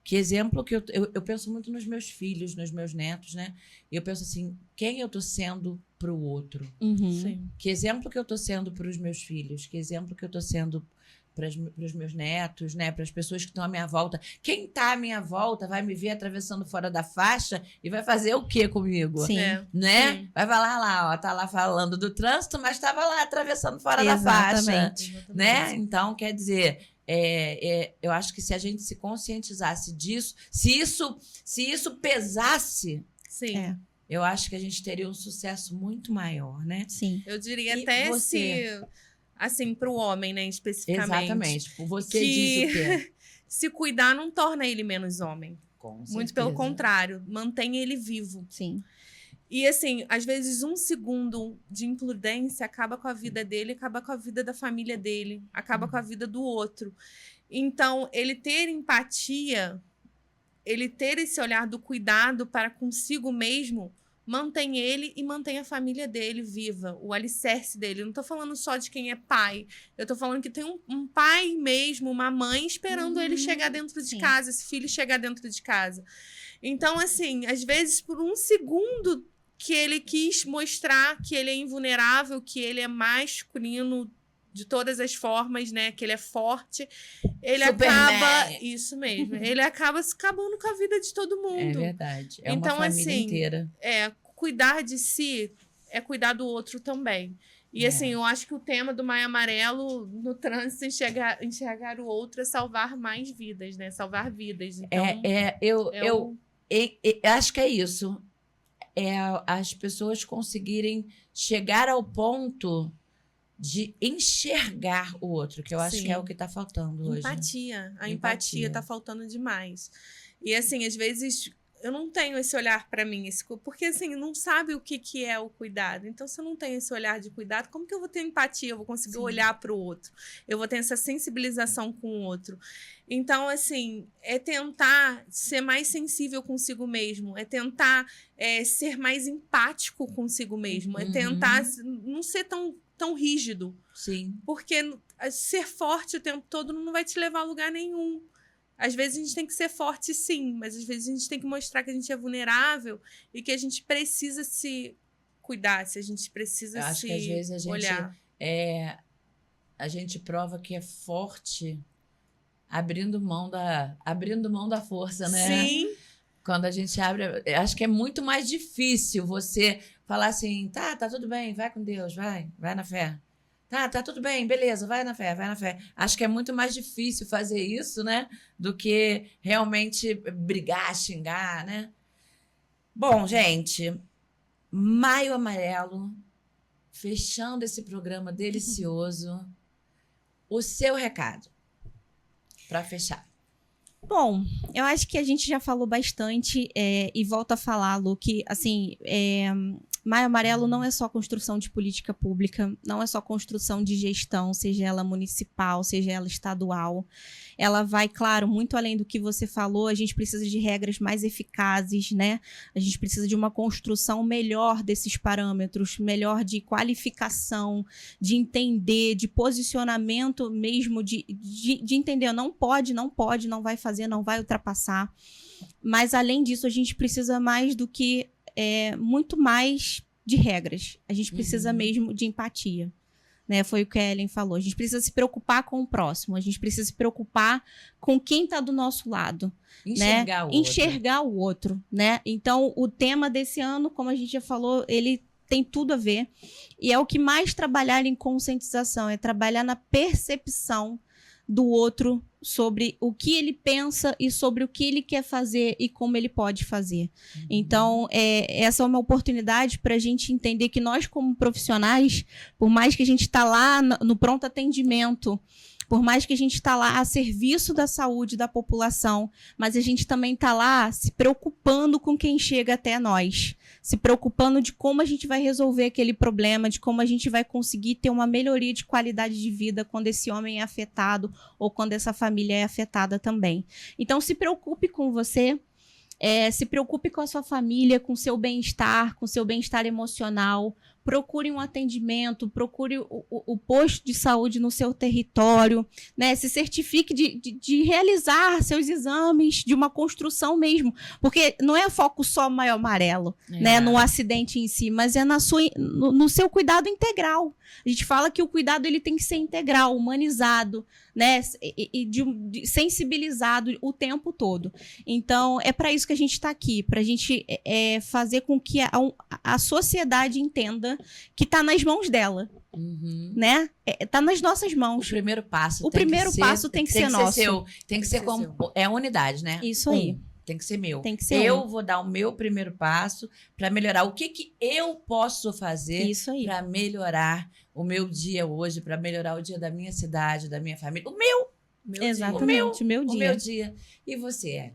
Speaker 1: que exemplo que eu penso muito nos meus filhos, nos meus netos, né? E eu penso assim, quem eu tô sendo para o outro?
Speaker 2: Sim.
Speaker 1: Que exemplo que eu tô sendo para os meus filhos? Que exemplo que eu tô sendo para os meus netos, né? Para as pessoas que estão à minha volta? Quem tá à minha volta vai me ver atravessando fora da faixa e vai fazer o quê comigo?
Speaker 2: Sim.
Speaker 1: Né? Sim. Vai falar lá, tá lá falando do trânsito, mas estava lá atravessando fora da faixa. Né? Então, quer dizer, eu acho que se a gente se conscientizasse disso, se isso pesasse, eu acho que a gente teria um sucesso muito maior, né?
Speaker 2: Sim.
Speaker 3: Eu diria até assim, para o homem, né, especificamente.
Speaker 1: Exatamente. Você diz o quê?
Speaker 3: Se cuidar não torna ele menos homem.
Speaker 1: Com certeza.
Speaker 3: Muito pelo contrário, mantém ele vivo.
Speaker 2: Sim.
Speaker 3: E assim, às vezes 1 segundo de imprudência acaba com a vida dele, acaba com a vida da família dele, acaba com a vida do outro. Então, ele ter empatia, ele ter esse olhar do cuidado para consigo mesmo, mantém ele e mantém a família dele viva, o alicerce dele. Eu não tô falando só de quem é pai, eu tô falando que tem um pai mesmo, uma mãe esperando ele chegar dentro de casa, esse filho chegar dentro de casa. Então, assim, às vezes por um segundo que ele quis mostrar que ele é invulnerável, que ele é masculino de todas as formas, né? Que ele é forte. Ele acaba... Isso mesmo. Ele acaba se acabando com a vida de todo mundo.
Speaker 1: É verdade. É então, uma família assim, inteira.
Speaker 3: Cuidar de si é cuidar do outro também. E assim, eu acho que o tema do Maio Amarelo no trânsito, enxergar o outro é salvar mais vidas, né? Salvar vidas. Então,
Speaker 1: eu acho que é isso. As pessoas conseguirem chegar ao ponto de enxergar o outro, que eu acho que é o que está faltando hoje.
Speaker 3: Empatia. A empatia está faltando demais. E assim, às vezes eu não tenho esse olhar para mim, porque assim, não sabe o que é o cuidado. Então, se eu não tenho esse olhar de cuidado, como que eu vou ter empatia? Eu vou conseguir olhar para o outro. Eu vou ter essa sensibilização com o outro. Então, assim, é tentar ser mais sensível consigo mesmo, é tentar ser mais empático consigo mesmo, é tentar não ser tão rígido.
Speaker 1: Sim.
Speaker 3: Porque ser forte o tempo todo não vai te levar a lugar nenhum. Às vezes a gente tem que ser forte, sim, mas às vezes a gente tem que mostrar que a gente é vulnerável e que a gente precisa se cuidar, se a gente precisa
Speaker 1: acho que às vezes
Speaker 3: olhar.
Speaker 1: A gente prova que é forte abrindo mão da força, né?
Speaker 3: Sim.
Speaker 1: Quando a gente abre... Acho que é muito mais difícil você falar assim, tá tudo bem, vai com Deus, vai na fé. Tá tudo bem, beleza, vai na fé. Acho que é muito mais difícil fazer isso, né? Do que realmente brigar, xingar, né? Bom, gente, Maio Amarelo, fechando esse programa delicioso, o seu recado para fechar.
Speaker 2: Bom, eu acho que a gente já falou bastante e volto a falar, Lu, que assim, Maio Amarelo não é só construção de política pública, não é só construção de gestão, seja ela municipal, seja ela estadual. Ela vai, claro, muito além do que você falou, a gente precisa de regras mais eficazes, né? A gente precisa de uma construção melhor desses parâmetros, melhor de qualificação, de entender, de posicionamento mesmo, de entender, não pode, não vai fazer, não vai ultrapassar. Mas, além disso, a gente precisa mais do que muito mais de regras. A gente precisa mesmo de empatia. Né? Foi o que a Ellen falou. A gente precisa se preocupar com o próximo. A gente precisa se preocupar com quem está do nosso lado. Enxergar o outro. Né? Então, o tema desse ano, como a gente já falou, ele tem tudo a ver. E é o que mais trabalhar em conscientização. É trabalhar na percepção do outro sobre o que ele pensa e sobre o que ele quer fazer e como ele pode fazer. Então, essa é uma oportunidade para a gente entender que nós, como profissionais, por mais que a gente está lá no pronto atendimento, por mais que a gente está lá a serviço da saúde da população, mas a gente também está lá se preocupando com quem chega até nós, se preocupando de como a gente vai resolver aquele problema, de como a gente vai conseguir ter uma melhoria de qualidade de vida quando esse homem é afetado ou quando essa família é afetada também. Então, se preocupe com você, se preocupe com a sua família, com o seu bem-estar emocional. Procure um atendimento, procure o posto de saúde no seu território, né? Se certifique de realizar seus exames, de uma construção mesmo, porque não é foco só Maio Amarelo, né? No acidente em si, mas é no seu cuidado integral. A gente fala que o cuidado ele tem que ser integral, humanizado, né? E sensibilizado o tempo todo. Então, é para isso que a gente está aqui, para a gente fazer com que a sociedade entenda que está nas mãos dela, né? Está nas nossas mãos.
Speaker 1: O primeiro passo
Speaker 2: tem que ser nosso.
Speaker 1: Tem que ser como unidade, né?
Speaker 2: Isso aí.
Speaker 1: Tem que ser meu.
Speaker 2: Tem que ser
Speaker 1: eu vou dar o meu primeiro passo para melhorar. O que eu posso fazer para melhorar o meu dia hoje, para melhorar o dia da minha cidade, da minha família?
Speaker 2: Exatamente, o meu dia.
Speaker 1: O meu dia. E você?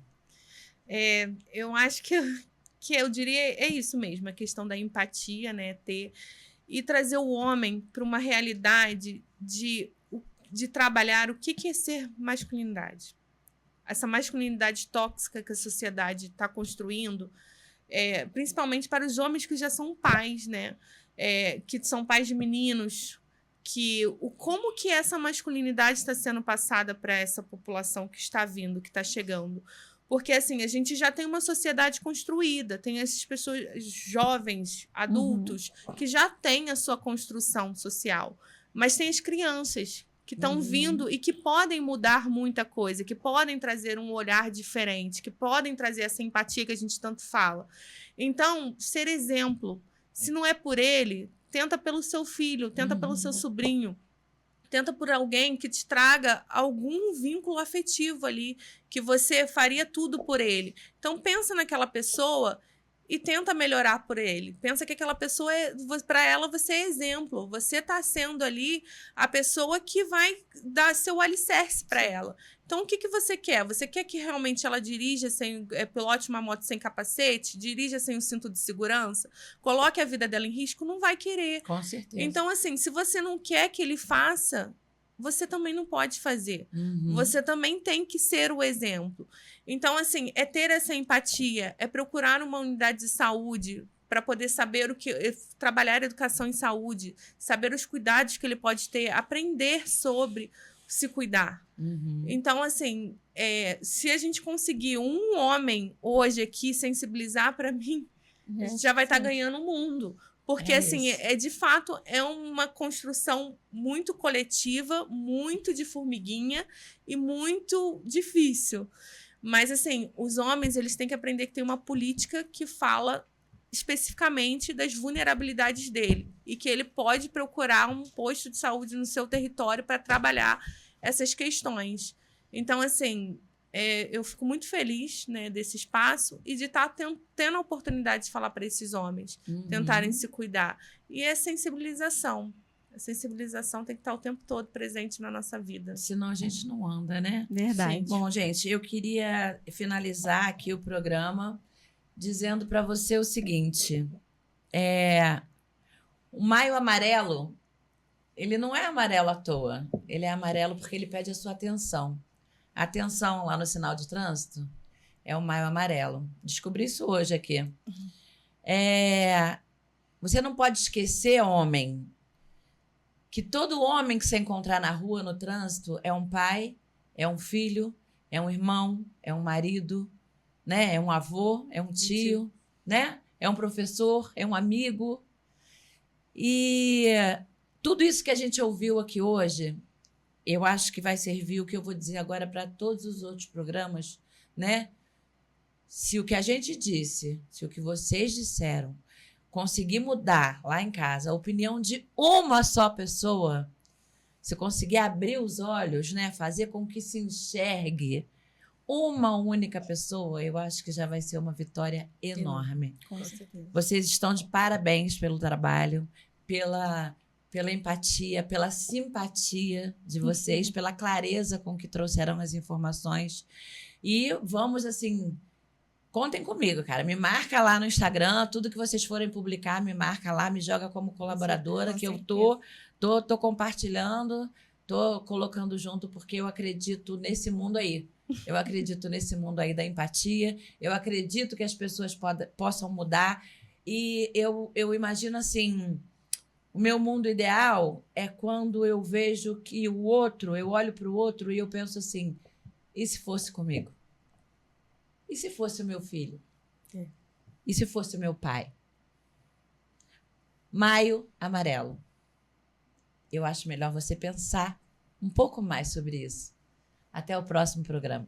Speaker 3: Eu acho que eu diria é isso mesmo, a questão da empatia, né? E trazer o homem para uma realidade de trabalhar o que é ser masculinidade. Essa masculinidade tóxica que a sociedade está construindo, principalmente para os homens que já são pais, né? Que são pais de meninos, como que essa masculinidade está sendo passada para essa população que está vindo, que está chegando. Porque, assim, a gente já tem uma sociedade construída, tem essas pessoas, jovens, adultos, que já têm a sua construção social. Mas tem as crianças que estão vindo e que podem mudar muita coisa, que podem trazer um olhar diferente, que podem trazer essa empatia que a gente tanto fala. Então, ser exemplo. Se não é por ele, tenta pelo seu filho, tenta pelo seu sobrinho. Tenta por alguém que te traga algum vínculo afetivo ali, que você faria tudo por ele. Então, pensa naquela pessoa e tenta melhorar por ele. Pensa que aquela pessoa, para ela, você é exemplo. Você está sendo ali a pessoa que vai dar seu alicerce para ela. Então, o que você quer? Você quer que realmente ela dirija pilote uma moto sem capacete? Dirija sem o cinto de segurança? Coloque a vida dela em risco? Não vai querer.
Speaker 1: Com certeza.
Speaker 3: Então, assim, se você não quer que ele faça, você também não pode fazer. Você também tem que ser o exemplo. Então, assim, é ter essa empatia, é procurar uma unidade de saúde para poder saber trabalhar educação em saúde, saber os cuidados que ele pode ter, aprender sobre se cuidar. Então, assim, se a gente conseguir um homem hoje aqui sensibilizar, para mim, a gente já vai estar ganhando o mundo. Porque, assim, de fato, é uma construção muito coletiva, muito de formiguinha e muito difícil. Mas, assim, os homens, eles têm que aprender que tem uma política que fala especificamente das vulnerabilidades dele e que ele pode procurar um posto de saúde no seu território para trabalhar essas questões. Então, assim, eu fico muito feliz, né, desse espaço e de estar tendo a oportunidade de falar para esses homens tentarem se cuidar. E é sensibilização. A sensibilização tem que estar o tempo todo presente na nossa vida.
Speaker 1: Senão a gente não anda, né?
Speaker 2: Verdade.
Speaker 1: Sim. Bom, gente, eu queria finalizar aqui o programa dizendo para você o seguinte. O Maio Amarelo, ele não é amarelo à toa. Ele é amarelo porque ele pede a sua atenção. A atenção lá no sinal de trânsito é o Maio Amarelo. Descobri isso hoje aqui. Você não pode esquecer, homem, que todo homem que você encontrar na rua, no trânsito, é um pai, é um filho, é um irmão, é um marido, né? É um avô, é um tio, né? É um professor, é um amigo. E tudo isso que a gente ouviu aqui hoje, eu acho que vai servir o que eu vou dizer agora para todos os outros programas, né? Se o que a gente disse, se o que vocês disseram, conseguir mudar lá em casa a opinião de uma só pessoa, se conseguir abrir os olhos, né? Fazer com que se enxergue uma única pessoa, eu acho que já vai ser uma vitória enorme.
Speaker 2: Com certeza.
Speaker 1: Vocês estão de parabéns pelo trabalho, pela empatia, pela simpatia de vocês, pela clareza com que trouxeram as informações. E vamos, assim, contem comigo, cara. Me marca lá no Instagram, tudo que vocês forem publicar, me marca lá, me joga como colaboradora, que eu tô compartilhando, tô colocando junto, porque eu acredito nesse mundo aí. Eu acredito nesse mundo aí da empatia, eu acredito que as pessoas possam mudar. E eu imagino assim, o meu mundo ideal é quando eu vejo que o outro, eu olho para o outro e eu penso assim, e se fosse comigo? E se fosse o meu filho? E se fosse o meu pai? Maio Amarelo. Eu acho melhor você pensar um pouco mais sobre isso. Até o próximo programa.